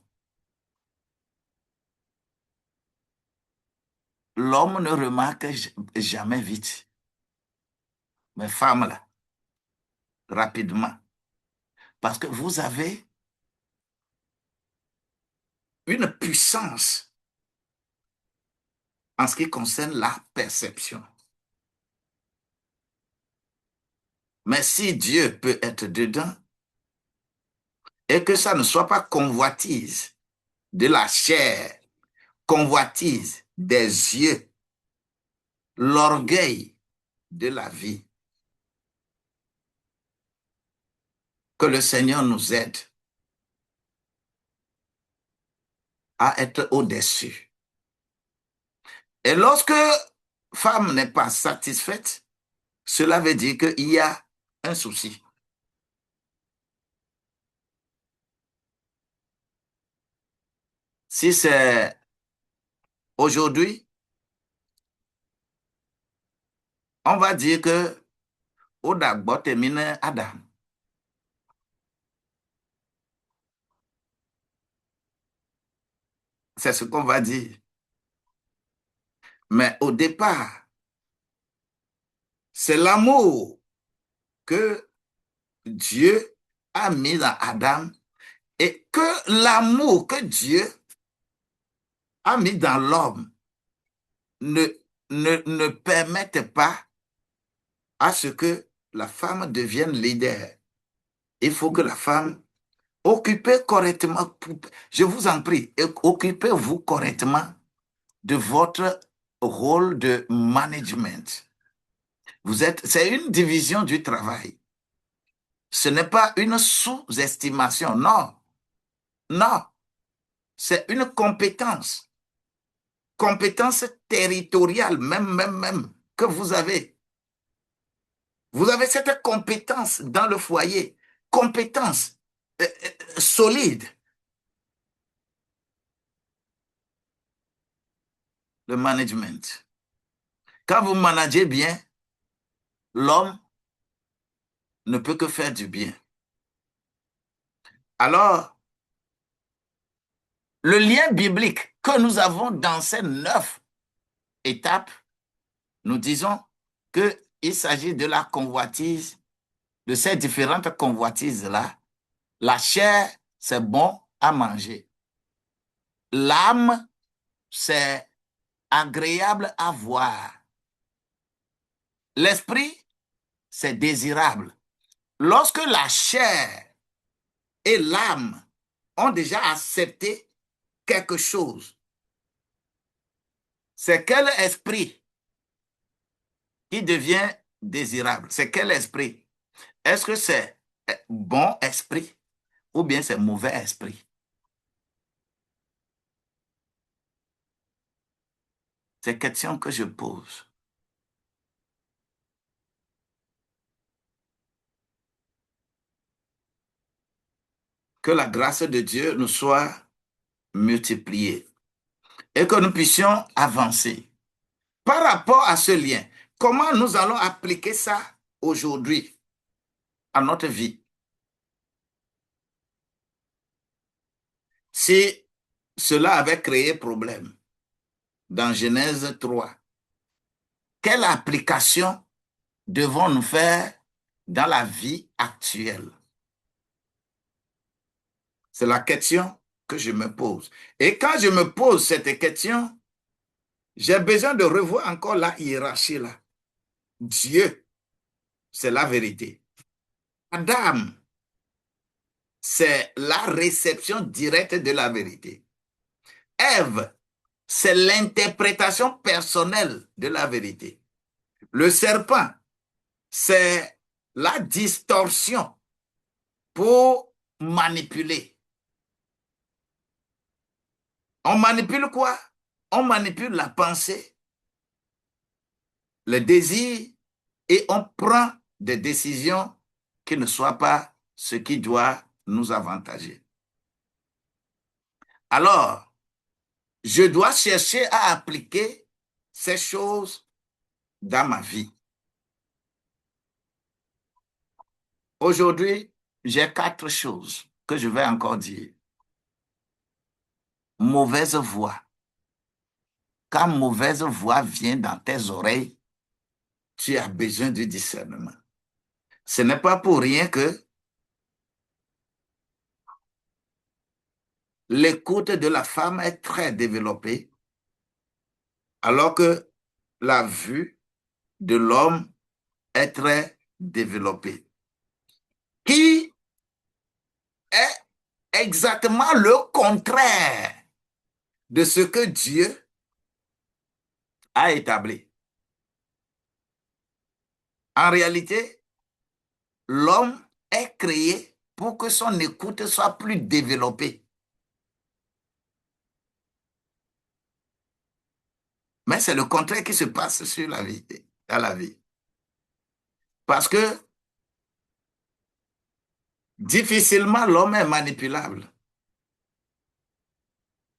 l'homme ne remarque jamais vite. Mais femme, là, rapidement. Parce que vous avez une puissance en ce qui concerne la perception. Mais si Dieu peut être dedans, et que ça ne soit pas convoitise de la chair, convoitise des yeux, l'orgueil de la vie, que le Seigneur nous aide à être au-dessus. Et lorsque femme n'est pas satisfaite, cela veut dire qu'il y a un souci. Si c'est aujourd'hui, on va dire que Odagbo termine Adam. C'est ce qu'on va dire. Mais au départ, c'est l'amour que Dieu a mis dans Adam et que l'amour que Dieu a mis dans l'homme ne ne permettent pas à ce que la femme devienne leader. Il faut que la femme occupe correctement, je vous en prie, occupez-vous correctement de votre rôle de management. C'est une division du travail. Ce n'est pas une sous-estimation, non, non, c'est une compétence, compétence territoriale même que vous avez. Vous avez cette compétence dans le foyer, compétence solide. Le management. Quand vous managez bien, l'homme ne peut que faire du bien. Alors, le lien biblique que nous avons dans ces 9 étapes, nous disons qu'il s'agit de la convoitise, de ces différentes convoitises-là. La chair, c'est bon à manger. L'âme, c'est agréable à voir. L'esprit, c'est désirable. Lorsque la chair et l'âme ont déjà accepté quelque chose, c'est quel esprit qui devient désirable? C'est quel esprit? Est-ce que c'est bon esprit ou bien c'est mauvais esprit? C'est une question que je pose. Que la grâce de Dieu nous soit multipliée et que nous puissions avancer. Par rapport à ce lien, comment nous allons appliquer ça aujourd'hui à notre vie? Si cela avait créé problème dans Genèse 3, quelle application devons-nous faire dans la vie actuelle? C'est la question que je me pose. Et quand je me pose cette question, j'ai besoin de revoir encore la hiérarchie là. Dieu, c'est la vérité. Adam, c'est la réception directe de la vérité. Ève, c'est l'interprétation personnelle de la vérité. Le serpent, c'est la distorsion pour manipuler. On manipule quoi? On manipule la pensée, le désir, et on prend des décisions qui ne soient pas ce qui doit nous avantager. Alors, je dois chercher à appliquer ces choses dans ma vie. Aujourd'hui, j'ai 4 choses que je vais encore dire. Mauvaise voix. Quand mauvaise voix vient dans tes oreilles, tu as besoin du discernement. Ce n'est pas pour rien que l'écoute de la femme est très développée, alors que la vue de l'homme est très développée. Qui est exactement le contraire de ce que Dieu a établi. En réalité, l'homme est créé pour que son écoute soit plus développée. Mais c'est le contraire qui se passe sur la vie, dans la vie. Parce que difficilement l'homme est manipulable.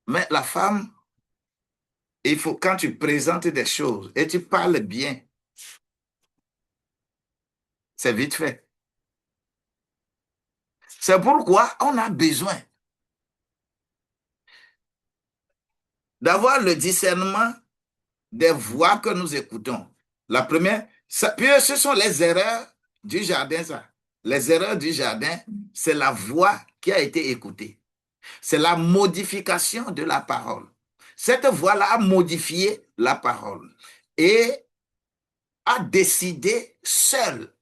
Mais la femme, il faut, quand tu présentes des choses et tu parles bien, c'est vite fait. C'est pourquoi on a besoin d'avoir le discernement des voix que nous écoutons. La première, puis ce sont les erreurs du jardin, ça. Les erreurs du jardin, c'est la voix qui a été écoutée. C'est la modification de la parole. Cette voix-là a modifié la parole. et a décidé seule,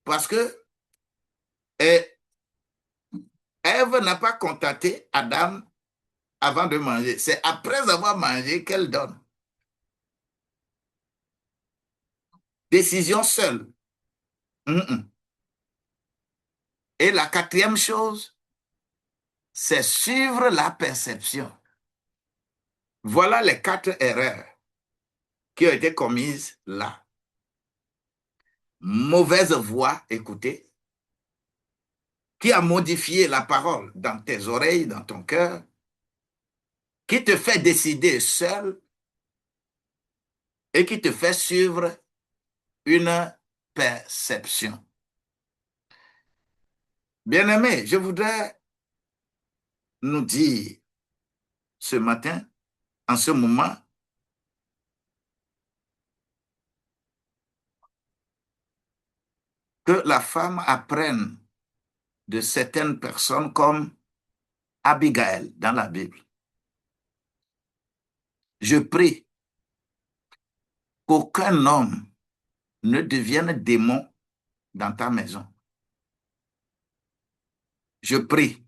parce que Ève n'a pas contacté Adam avant de manger. C'est après avoir mangé qu'elle donne. Décision seule. Mm-mm. Et la quatrième chose, c'est suivre la perception. Voilà les 4 erreurs qui ont été commises là. Mauvaise voix écoutée, qui a modifié la parole dans tes oreilles, dans ton cœur, qui te fait décider seul et qui te fait suivre une perception. Bien-aimés, je voudrais nous dire ce matin, en ce moment, que la femme apprenne de certaines personnes comme Abigail dans la Bible. Je prie qu'aucun homme ne devienne démon dans ta maison. Je prie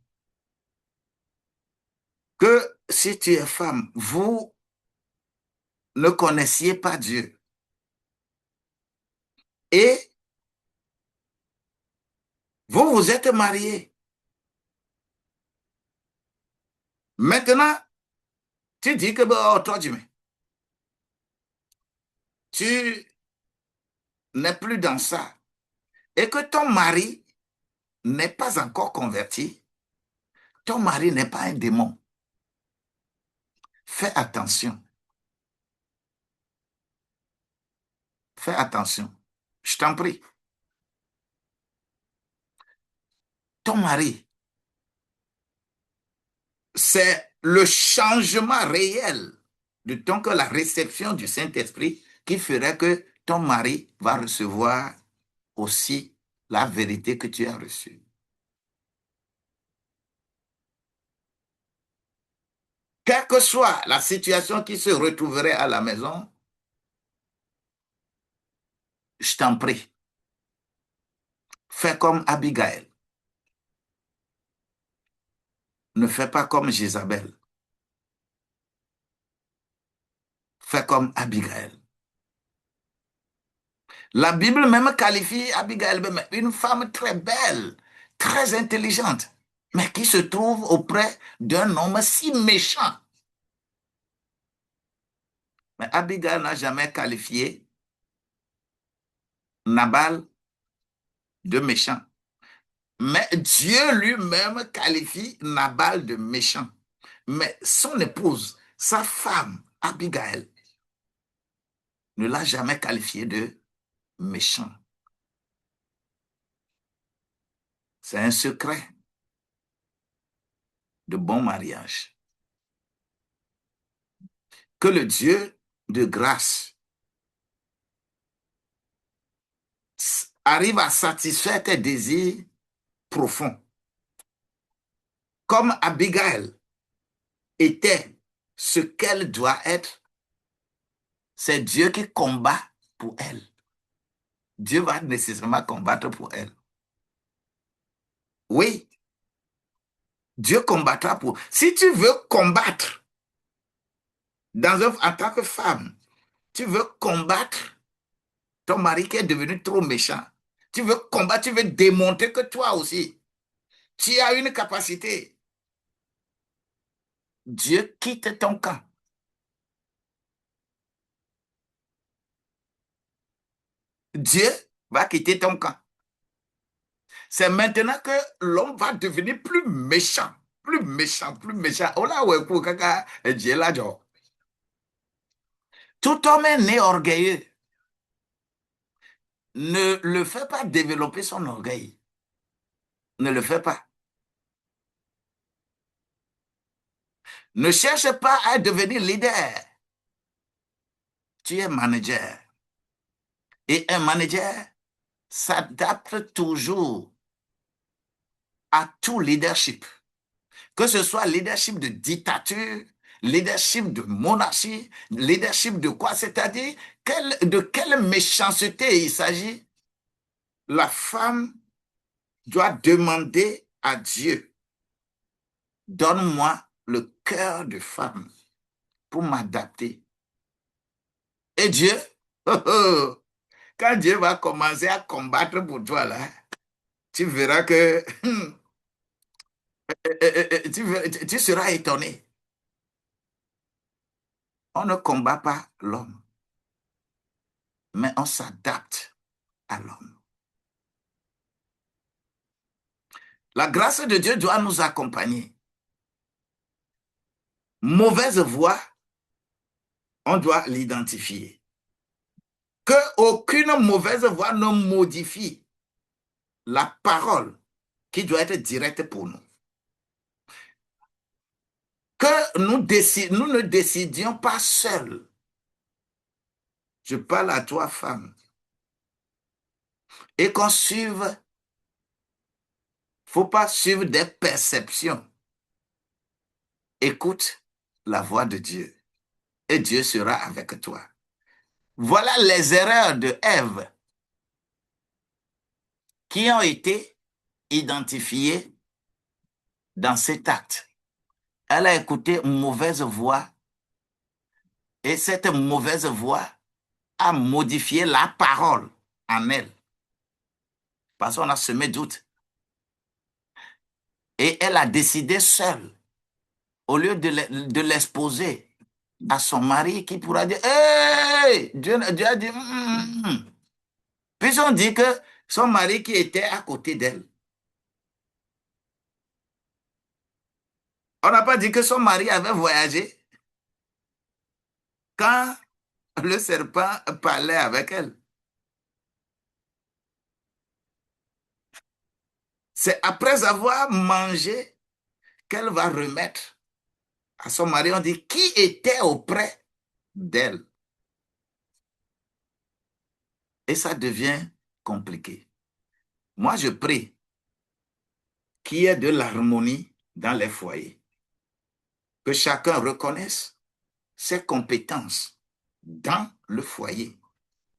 que si tu es femme, vous ne connaissiez pas Dieu et vous vous êtes mariés. Maintenant, tu dis que oh, toi, tu n'es plus dans ça et que ton mari n'est pas encore converti, ton mari n'est pas un démon. Fais attention. Fais attention. Je t'en prie. Ton mari, c'est le changement réel de ton que la réception du Saint-Esprit qui ferait que ton mari va recevoir aussi la vérité que tu as reçue. Quelle que soit la situation qui se retrouverait à la maison, je t'en prie, fais comme Abigail. Ne fais pas comme Jézabel. Fais comme Abigail. La Bible même qualifie Abigail une femme très belle, très intelligente, mais qui se trouve auprès d'un homme si méchant. Mais Abigail n'a jamais qualifié Nabal de méchant. Mais Dieu lui-même qualifie Nabal de méchant. Mais son épouse, sa femme, Abigail, ne l'a jamais qualifié de méchant. C'est un secret de bon mariage. Que le Dieu de grâce arrive à satisfaire tes désirs profonds. Comme Abigail était ce qu'elle doit être, c'est Dieu qui combat pour elle. Dieu va nécessairement combattre pour elle. Oui, Dieu combattra pour... Si tu veux combattre en tant que femme, tu veux combattre ton mari qui est devenu trop méchant, tu veux combattre, tu veux démontrer que toi aussi, tu as une capacité. Dieu quitte ton camp. Dieu va quitter ton camp. C'est maintenant que l'homme va devenir plus méchant, plus méchant, plus méchant. Oh là, ouais, Dieu là, tout homme est né orgueilleux. Ne le fais pas développer son orgueil. Ne le fais pas. Ne cherche pas à devenir leader. Tu es manager. Et un manager s'adapte toujours à tout leadership. Que ce soit leadership de dictature, leadership de monarchie, leadership de quoi? C'est-à-dire, de quelle méchanceté il s'agit? La femme doit demander à Dieu, donne-moi le cœur de femme pour m'adapter. Et Dieu, quand Dieu va commencer à combattre pour toi, là, tu verras que tu seras étonné. On ne combat pas l'homme, mais on s'adapte à l'homme. La grâce de Dieu doit nous accompagner. Mauvaise voie, on doit l'identifier. Que aucune mauvaise voie ne modifie la parole qui doit être directe pour nous. Que nous ne décidions pas seuls. Je parle à toi, femme. Et qu'on suive, faut pas suivre des perceptions. Écoute la voix de Dieu et Dieu sera avec toi. Voilà les erreurs de Ève qui ont été identifiées dans cet acte. Elle a écouté une mauvaise voix et cette mauvaise voix a modifié la parole en elle. Parce qu'on a semé doute. Et elle a décidé seule, au lieu de l'exposer à son mari qui pourra dire, hey! Dieu a dit, Puis on dit que son mari qui était à côté d'elle. On n'a pas dit que son mari avait voyagé quand le serpent parlait avec elle. C'est après avoir mangé qu'elle va remettre à son mari. On dit qui était auprès d'elle. Et ça devient compliqué. Moi, je prie qu'il y ait de l'harmonie dans les foyers. Que chacun reconnaisse ses compétences dans le foyer.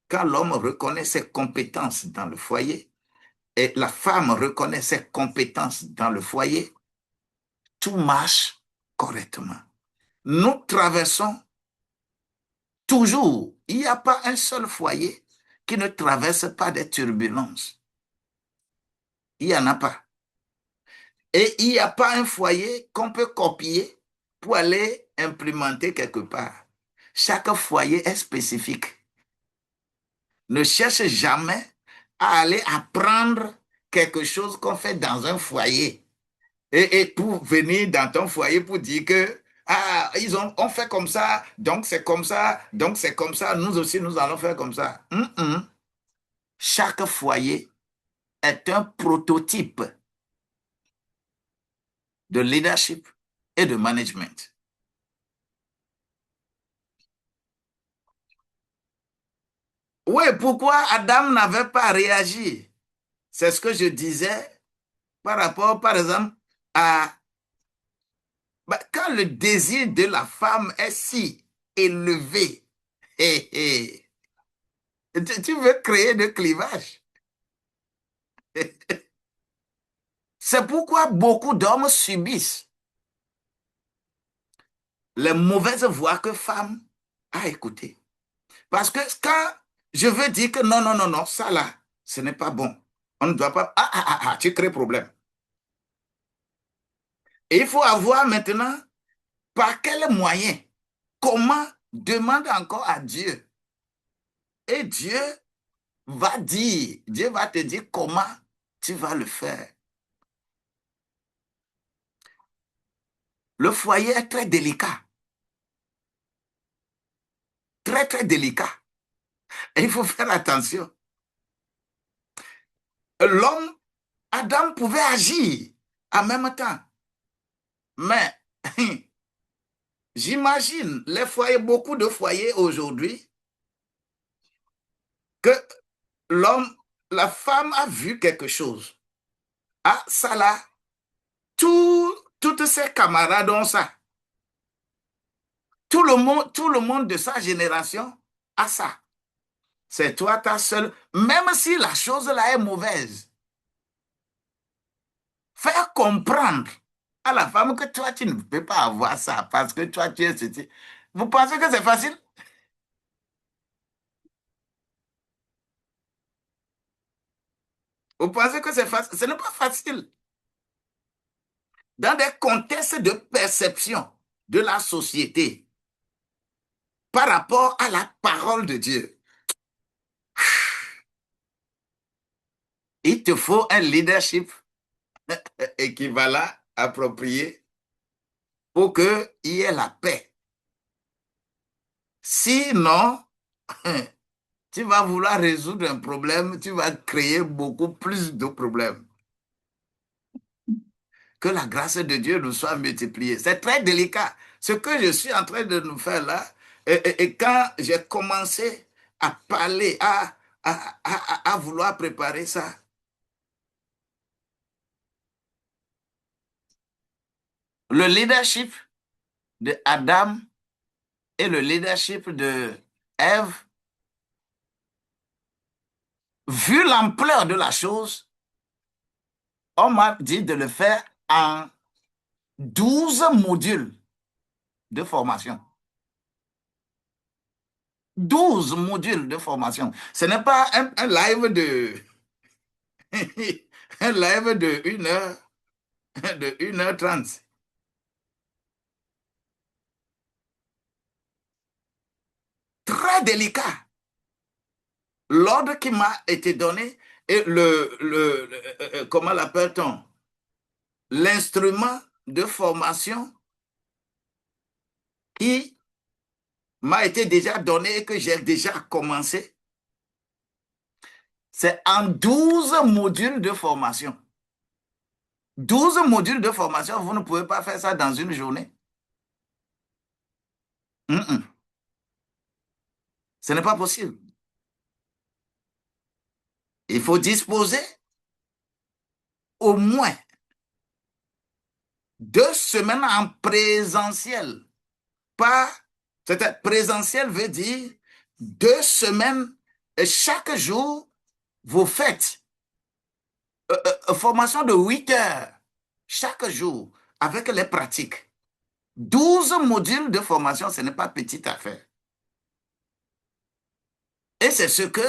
Quand l'homme reconnaît ses compétences dans le foyer et la femme reconnaît ses compétences dans le foyer, tout marche correctement. Nous traversons toujours. Il n'y a pas un seul foyer qui ne traverse pas des turbulences. Il n'y en a pas. Et il n'y a pas un foyer qu'on peut copier pour aller implémenter quelque part. Chaque foyer est spécifique. Ne cherche jamais à aller apprendre quelque chose qu'on fait dans un foyer. Et pour venir dans ton foyer pour dire que on fait comme ça, donc c'est comme ça, donc c'est comme ça, nous aussi nous allons faire comme ça. Chaque foyer est un prototype de leadership et de management. Oui, pourquoi Adam n'avait pas réagi? C'est ce que je disais par rapport, par exemple, à quand le désir de la femme est si élevé, tu veux créer de clivage. C'est pourquoi beaucoup d'hommes subissent les mauvaises voix que femme a écoutées. Parce que quand je veux dire que non, non, non, non, ça là, ce n'est pas bon. On ne doit pas... tu crées problème. Et il faut avoir maintenant, par quel moyen, comment, demande encore à Dieu. Et Dieu Dieu va te dire comment tu vas le faire. Le foyer est très délicat. Très, très délicat. Et il faut faire attention. L'homme, Adam pouvait agir en même temps. Mais j'imagine les foyers, beaucoup de foyers aujourd'hui, que l'homme, la femme a vu quelque chose. Ah, ça là, toutes ses camarades ont ça. Tout le monde de sa génération a ça. C'est toi, ta seule. Même si la chose là est mauvaise, faire comprendre à la femme que toi, tu ne peux pas avoir ça parce que toi, tu es ceci. Vous pensez que c'est facile? Vous pensez que c'est facile? Ce n'est pas facile. Dans des contextes de perception de la société par rapport à la parole de Dieu, il te faut un leadership équivalent, approprié, pour qu'il y ait la paix. Sinon, tu vas vouloir résoudre un problème, tu vas créer beaucoup plus de problèmes. Que la grâce de Dieu nous soit multipliée. C'est très délicat. Ce que je suis en train de nous faire là, et quand j'ai commencé à parler, à vouloir préparer ça, le leadership de Adam et le leadership de Ève, vu l'ampleur de la chose, on m'a dit de le faire en 12 modules de formation. 12 modules de formation. Ce n'est pas un live de un live de 1 heure, de 1h30. Très délicat. L'ordre qui m'a été donné et comment l'appelle-t-on? L'instrument de formation qui m'a été déjà donné et que j'ai déjà commencé, c'est en 12 modules de formation. 12 modules de formation, vous ne pouvez pas faire ça dans une journée. Mm-mm. Ce n'est pas possible. Il faut disposer au moins 2 semaines en présentiel. Pas, c'est-à-dire présentiel veut dire 2 semaines et chaque jour, vous faites formation de 8 heures chaque jour avec les pratiques. 12 modules de formation, ce n'est pas petite affaire. Et c'est ce que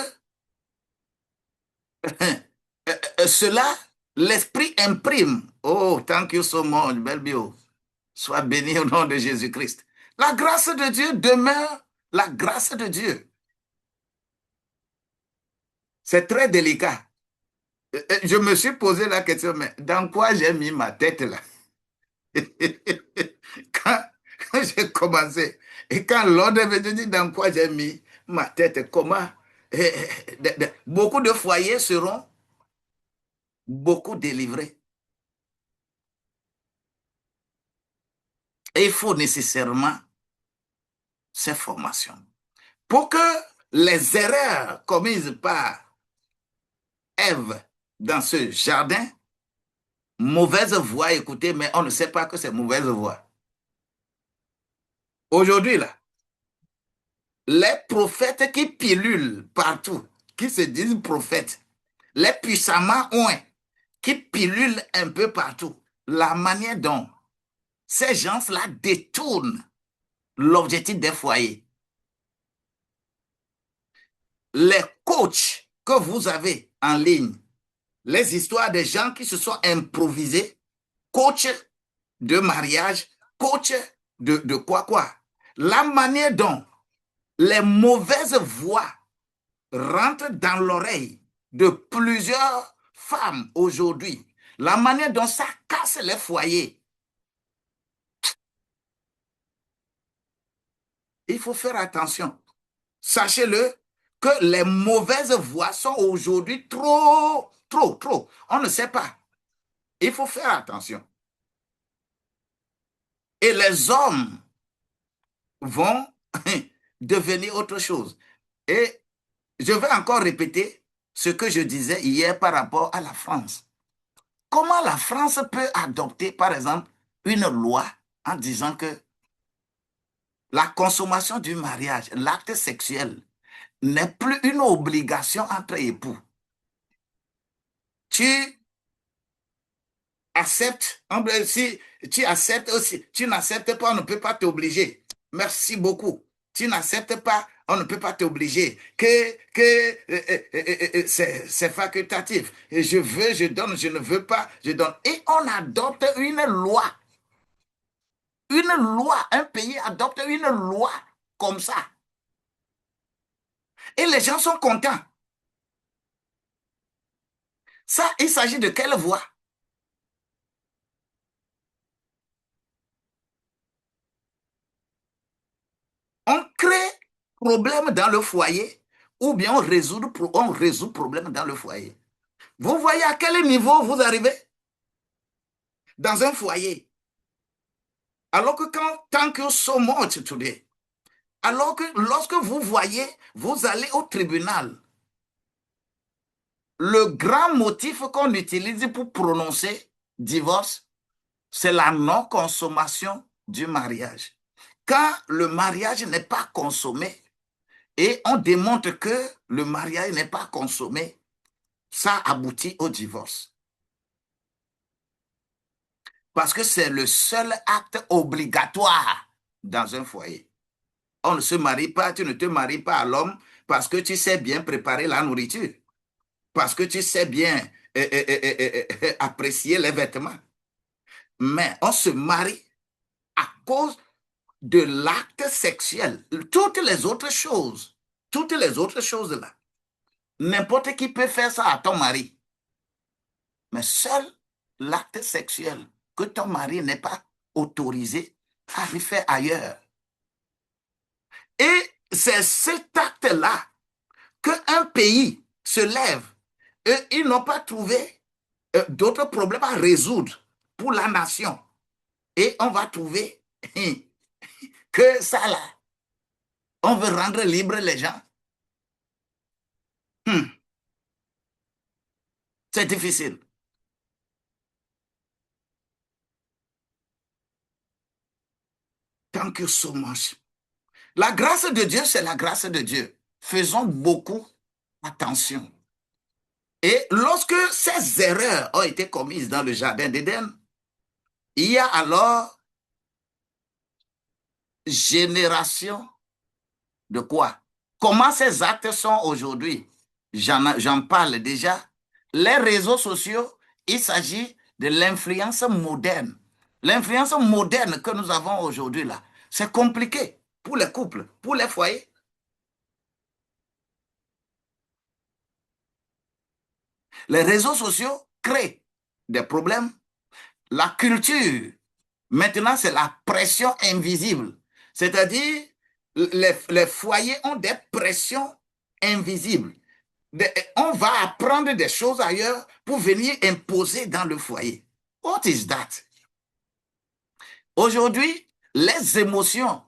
cela, l'esprit imprime. Oh, thank you so much, belle bio. Sois béni au nom de Jésus-Christ. La grâce de Dieu demeure la grâce de Dieu. C'est très délicat. Je me suis posé la question, mais dans quoi j'ai mis ma tête là? quand, quand j'ai commencé, et quand l'ordre est venu dire dans quoi j'ai mis ma tête, comment beaucoup de foyers seront beaucoup délivrés. Et il faut nécessairement ces formations. Pour que les erreurs commises par Ève dans ce jardin, mauvaise voie, écoutez, mais on ne sait pas que c'est mauvaise voie. Aujourd'hui, là, les prophètes qui pilulent partout, qui se disent prophètes, les puissamment oints, qui pilulent un peu partout, la manière dont ces gens-là détournent l'objectif des foyers. Les coachs que vous avez en ligne, les histoires des gens qui se sont improvisés, coach de mariage, coach de quoi. La manière dont les mauvaises voix rentrent dans l'oreille de plusieurs femmes aujourd'hui, la manière dont ça casse les foyers, il faut faire attention. Sachez-le que les mauvaises voix sont aujourd'hui trop. On ne sait pas. Il faut faire attention. Et les hommes vont devenir autre chose. Et je vais encore répéter ce que je disais hier par rapport à la France. Comment la France peut adopter, par exemple, une loi en disant que La consommation du mariage, l'acte sexuel, n'est plus une obligation entre époux. Tu acceptes, si tu acceptes aussi, tu n'acceptes pas, on ne peut pas t'obliger. Merci beaucoup. Tu n'acceptes pas, on ne peut pas t'obliger. C'est facultatif. Et je veux, je donne, je ne veux pas, je donne. Et on adopte une loi. Une loi. Un pays adopte une loi comme ça. Et les gens sont contents. Ça, il s'agit de quelle voie? On crée problème dans le foyer ou bien on résout problème dans le foyer. Vous voyez à quel niveau vous arrivez dans un foyer. Alors que tant que so much today, alors que lorsque vous voyez, vous allez au tribunal. Le grand motif qu'on utilise pour prononcer divorce, c'est la non-consommation du mariage. Quand le mariage n'est pas consommé et on démontre que le mariage n'est pas consommé, ça aboutit au divorce. Parce que c'est le seul acte obligatoire dans un foyer. On ne se marie pas, tu ne te maries pas à l'homme parce que tu sais bien préparer la nourriture, parce que tu sais bien apprécier les vêtements. Mais on se marie à cause de l'acte sexuel. Toutes les autres choses là, n'importe qui peut faire ça à ton mari. Mais seul l'acte sexuel que ton mari n'est pas autorisé à le faire ailleurs. Et c'est cet acte-là qu'un pays se lève et ils n'ont pas trouvé d'autres problèmes à résoudre pour la nation. Et on va trouver que ça là, on veut rendre libre les gens. Hmm, c'est difficile. Tant que so much. La grâce de Dieu, c'est la grâce de Dieu. Faisons beaucoup attention. Et lorsque ces erreurs ont été commises dans le jardin d'Éden, il y a alors génération de quoi? Comment ces actes sont aujourd'hui? J'en parle déjà. Les réseaux sociaux, il s'agit de l'influence moderne. L'influence moderne que nous avons aujourd'hui là, c'est compliqué pour les couples, pour les foyers. Les réseaux sociaux créent des problèmes. La culture, maintenant, c'est la pression invisible. C'est-à-dire, les foyers ont des pressions invisibles. On va apprendre des choses ailleurs pour venir imposer dans le foyer. What is that? Aujourd'hui, les émotions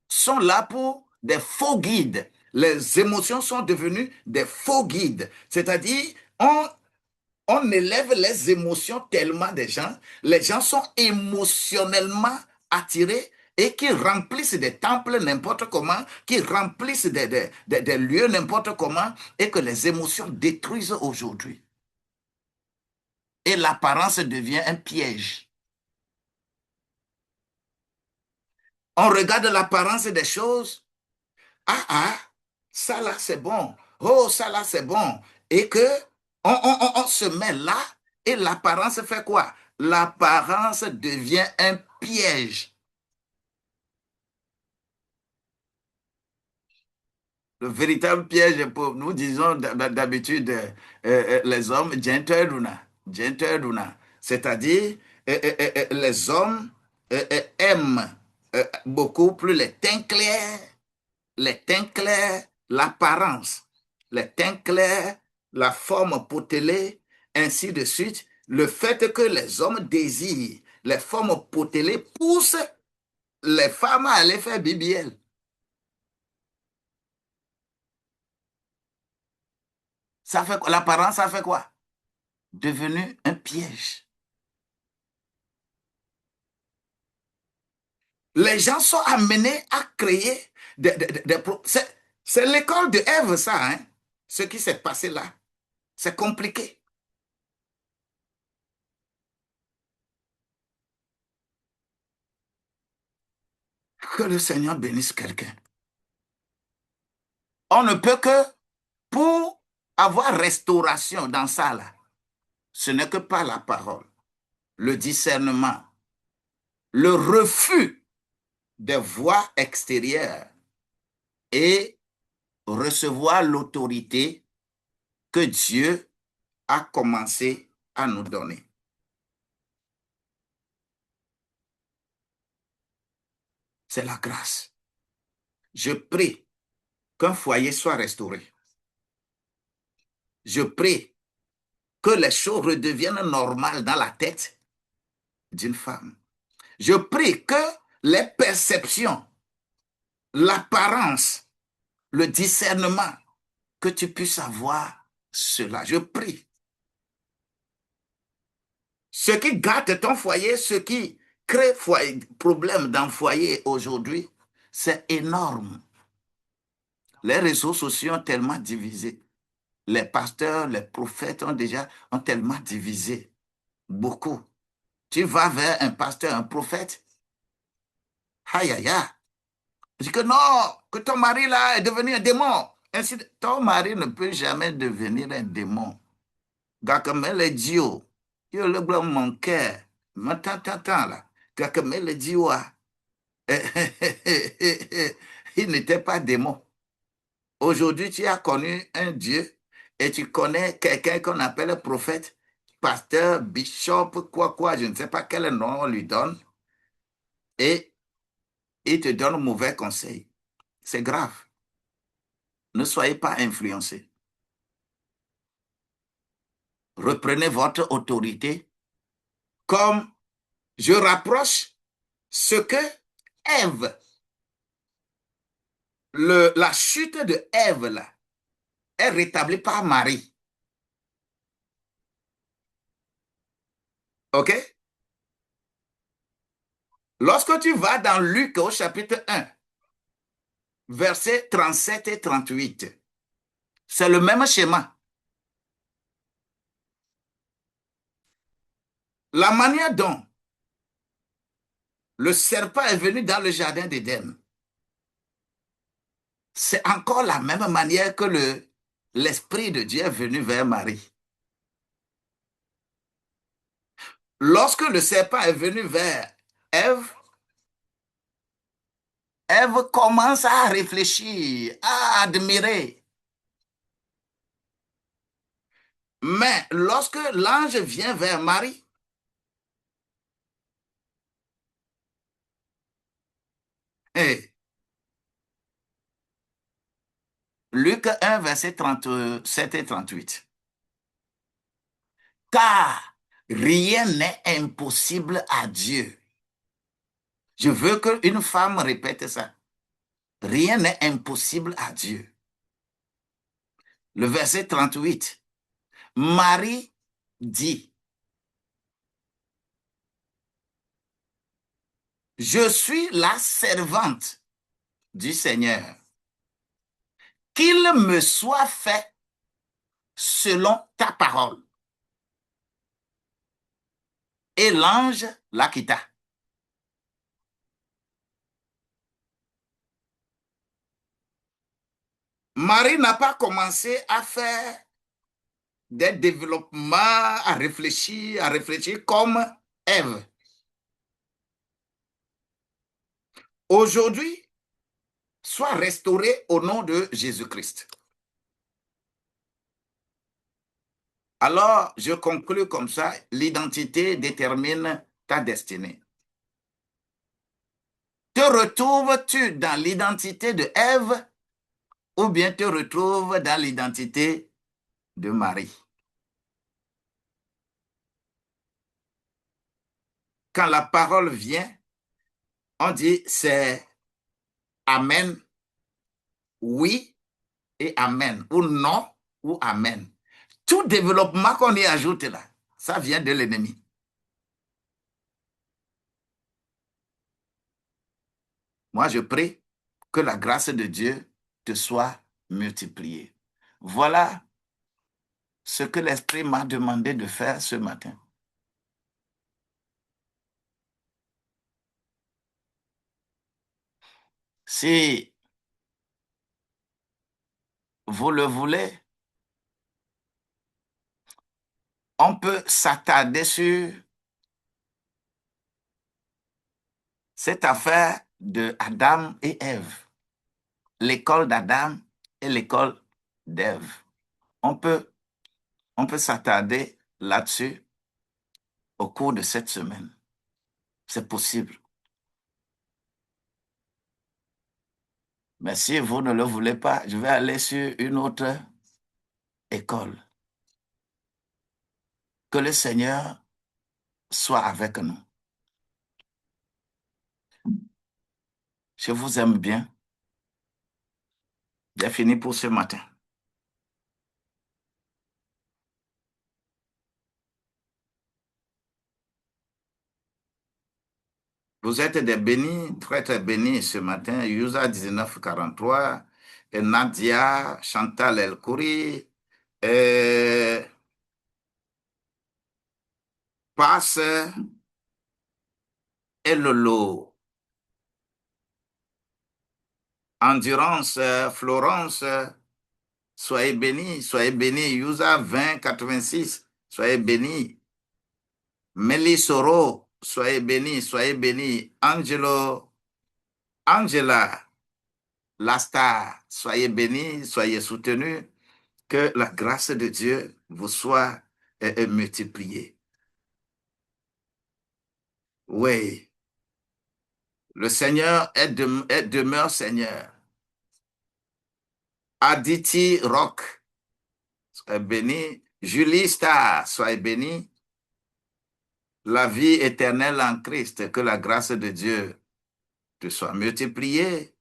sont là pour des faux guides. Les émotions sont devenues des faux guides. C'est-à-dire, on élève les émotions tellement des gens. Les gens sont émotionnellement attirés et qui remplissent des temples n'importe comment, qui remplissent des lieux n'importe comment, et que les émotions détruisent aujourd'hui. Et l'apparence devient un piège. On regarde l'apparence des choses. Ah, ah, ça là, c'est bon. Oh, ça là, c'est bon. Et que on se met là et l'apparence fait quoi? L'apparence devient un piège. Le véritable piège, pour nous disons d'habitude, les hommes, gentleuna, gentleuna. C'est-à-dire, les hommes aiment beaucoup plus les teints clairs, l'apparence, les teints clairs, la forme potelée, ainsi de suite. Le fait que les hommes désirent les formes potelées pousse les femmes à aller faire BBL. Ça fait quoi? L'apparence, ça fait quoi? Devenu un piège. Les gens sont amenés à créer c'est l'école de Ève, ça, hein? Ce qui s'est passé là. C'est compliqué. Que le Seigneur bénisse quelqu'un. On ne peut que, pour avoir restauration dans ça, là, ce n'est que par la parole, le discernement, le refus des voies extérieures et recevoir l'autorité que Dieu a commencé à nous donner. C'est la grâce. Je prie qu'un foyer soit restauré. Je prie que les choses redeviennent normales dans la tête d'une femme. Je prie que les perceptions, l'apparence, le discernement, que tu puisses avoir cela. Je prie. Ce qui gâte ton foyer, ce qui crée problème dans le foyer aujourd'hui, c'est énorme. Les réseaux sociaux ont tellement divisé. Les pasteurs, les prophètes ont tellement divisé. Beaucoup. Tu vas vers un pasteur, un prophète. Aïe, aïe, aïe. Je dis que non, que ton mari là est devenu un démon. Ainsi, ton mari ne peut jamais devenir un démon. Gakamele Dio, yo le blanc mon cœur. Maintenant là. Gakamele Dio, il n'était pas démon. Aujourd'hui, tu as connu un Dieu et tu connais quelqu'un qu'on appelle prophète, pasteur, bishop, quoi, je ne sais pas quel nom on lui donne, et il te donne mauvais conseil. C'est grave. Ne soyez pas influencés. Reprenez votre autorité comme je rapproche ce que Ève, la chute de Ève là, est rétablie par Marie. OK? Lorsque tu vas dans Luc au chapitre 1, versets 37 et 38, c'est le même schéma. La manière dont le serpent est venu dans le jardin d'Éden, c'est encore la même manière que l'Esprit de Dieu est venu vers Marie. Lorsque le serpent est venu vers Ève, Ève commence à réfléchir, à admirer. Mais lorsque l'ange vient vers Marie, hey, Luc 1, verset 37 et 38. Car rien n'est impossible à Dieu. Je veux qu'une femme répète ça. Rien n'est impossible à Dieu. Le verset 38. Marie dit, je suis la servante du Seigneur. Qu'il me soit fait selon ta parole. Et l'ange la quitta. Marie n'a pas commencé à faire des développements, à réfléchir comme Ève. Aujourd'hui, sois restauré au nom de Jésus-Christ. Alors, je conclus comme ça, l'identité détermine ta destinée. Te retrouves-tu dans l'identité de Ève ou bien te retrouves dans l'identité de Marie? Quand la parole vient, on dit c'est Amen, oui et Amen, ou non ou Amen. Tout développement qu'on y ajoute là, ça vient de l'ennemi. Moi, je prie que la grâce de Dieu te soit multipliée. Voilà ce que l'Esprit m'a demandé de faire ce matin. Si vous le voulez, on peut s'attarder sur cette affaire de Adam et Ève, l'école d'Adam et l'école d'Ève. On peut, on peut s'attarder là-dessus au cours de cette semaine. C'est possible. Mais si vous ne le voulez pas, je vais aller sur une autre école. Que le Seigneur soit avec nous. Je vous aime bien. J'ai fini pour ce matin. Vous êtes des bénis, très très bénis ce matin. Yusa 1943, et Nadia, Chantal El Khoury, et Passe et Lolo. Endurance, Florence, soyez bénis, soyez bénis. Yusa 20, 86, soyez bénis. Mélisoro, soyez bénis, soyez bénis. Angela, la star, soyez bénis, soyez soutenus. Que la grâce de Dieu vous soit multipliée. Oui, le Seigneur demeure Seigneur. Aditi Rock, soyez béni. Julie Star, soyez béni. La vie éternelle en Christ, que la grâce de Dieu te soit multipliée.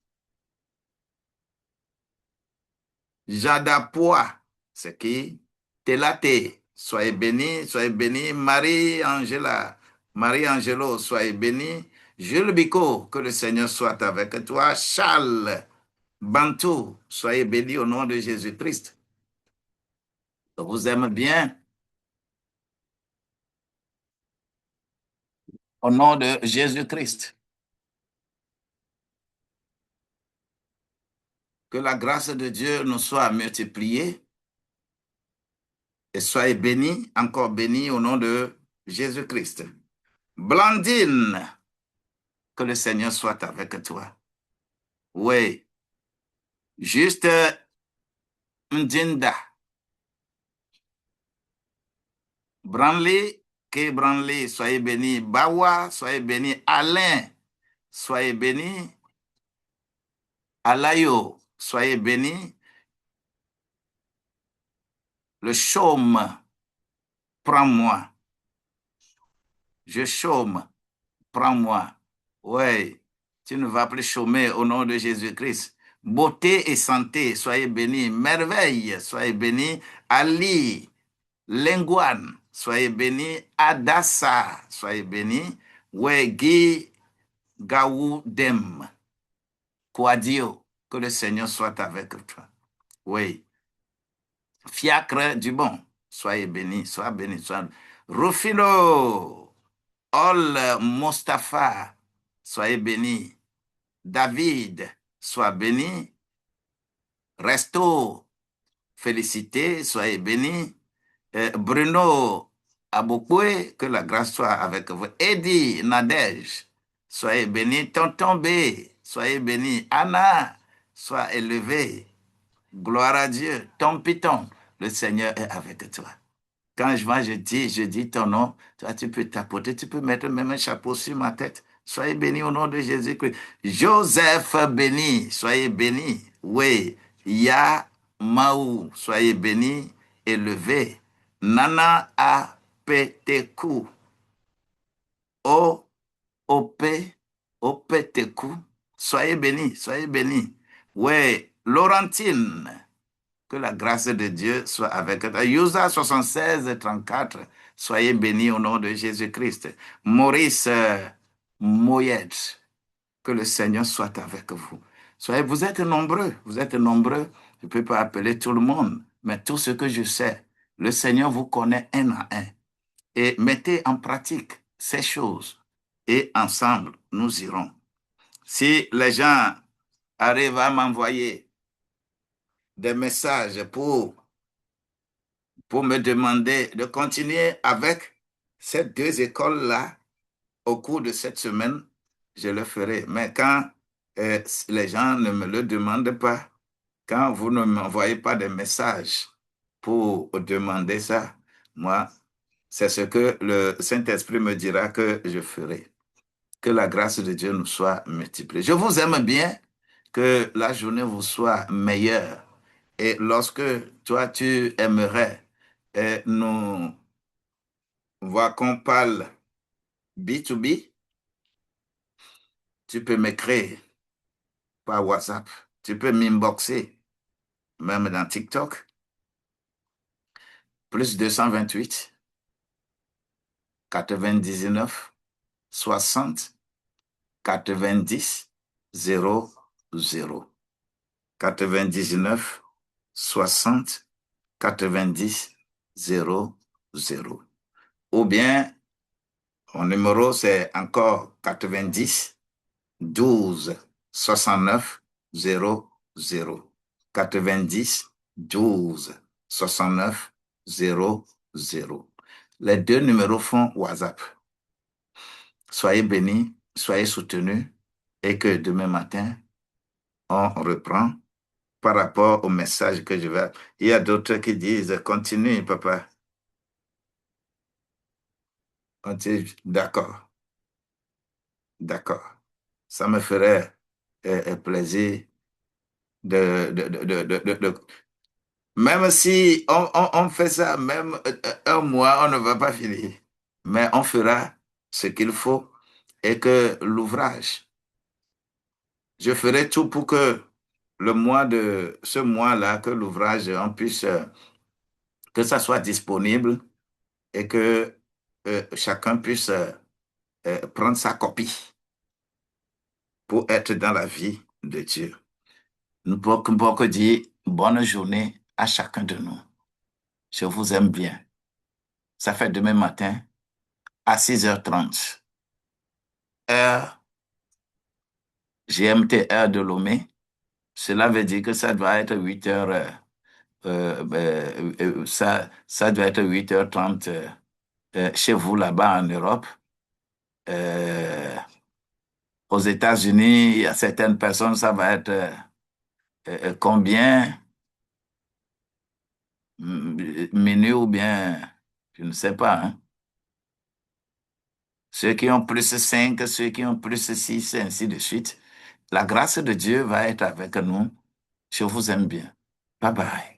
Jadapoa, c'est qui? Telate, soyez béni, soyez béni. Marie-Angela, Marie-Angelo, soyez béni. Jules Bico, que le Seigneur soit avec toi. Charles Bantou, soyez béni au nom de Jésus-Christ. Je vous aime bien. Au nom de Jésus-Christ. Que la grâce de Dieu nous soit multipliée et soyez bénis, encore bénis au nom de Jésus-Christ. Blandine, que le Seigneur soit avec toi. Oui, juste Ndinda. Branly, que Branly, soyez bénis. Bawa, soyez bénis. Alain, soyez bénis. Alayo, soyez bénis. Le chaume, prends-moi. Je chôme, prends-moi. Oui, tu ne vas plus chômer au nom de Jésus-Christ. Beauté et santé, soyez bénis. Merveille, soyez bénis. Ali, Lengouane, soyez bénis. Adassa, soyez bénis. Wegi, Gaou, Dem, Quadio, que le Seigneur soit avec toi. Oui. Fiacre du bon, soyez bénis, sois béni, sois. Rufino, Ol Mustapha, soyez bénis. David, sois béni. Resto, félicité, soyez bénis. Bruno Abokwe, que la grâce soit avec vous. Eddie Nadège, soyez bénis. Tonton B, soyez bénis. Anna, sois élevé. Gloire à Dieu. Ton piton, le Seigneur est avec toi. Quand je dis ton nom, toi, tu peux tapoter, tu peux mettre même un chapeau sur ma tête. Soyez bénis au nom de Jésus-Christ. Joseph béni, soyez béni. Oui, Ya Maou, soyez béni, élevé. Nana Apeteku, O Opé, Opeteku, soyez béni, soyez béni. Oui, Laurentine, que la grâce de Dieu soit avec toi. Yusa 76, 34. Soyez bénis au nom de Jésus-Christ. Maurice Moyet. Que le Seigneur soit avec vous. Soyez, vous êtes nombreux. Je ne peux pas appeler tout le monde, mais tout ce que je sais, le Seigneur vous connaît un à un. Et mettez en pratique ces choses. Et ensemble, nous irons. Si les gens arrivent à m'envoyer des messages pour me demander de continuer avec ces deux écoles-là au cours de cette semaine, je le ferai. Mais quand les gens ne me le demandent pas, quand vous ne m'envoyez pas de messages pour demander ça, moi, c'est ce que le Saint-Esprit me dira que je ferai. Que la grâce de Dieu nous soit multipliée. Je vous aime bien, que la journée vous soit meilleure. Et lorsque toi, tu aimerais nous voir qu'on parle B2B, tu peux m'écrire par WhatsApp. Tu peux m'inboxer, même dans TikTok, plus 228 99 60 90 00 99 60 90 00. Ou bien, mon numéro, c'est encore 90 12 69 00. 90 12 69 00. Les deux numéros font WhatsApp. Soyez bénis, soyez soutenus et que demain matin, on reprend par rapport au message que je vais. Il y a d'autres qui disent, continue, papa. Continue. D'accord, d'accord. Ça me ferait plaisir de. Même si on fait ça, même un mois, on ne va pas finir. Mais on fera ce qu'il faut et que l'ouvrage, je ferai tout pour que ce mois-là, que l'ouvrage, on puisse, que ça soit disponible et que chacun puisse prendre sa copie pour être dans la vie de Dieu. Nous pouvons que dire bonne journée à chacun de nous. Je vous aime bien. Ça fait demain matin à 6h30. Heure GMT, heure de Lomé. Cela veut dire que ça doit être 8h. Ça doit être 8h30 chez vous là-bas en Europe. Aux États-Unis, il y a certaines personnes, ça va être combien? Minuit ou bien, je ne sais pas. Hein. Ceux qui ont plus 5, ceux qui ont plus 6, et ainsi de suite. La grâce de Dieu va être avec nous. Je vous aime bien. Bye bye.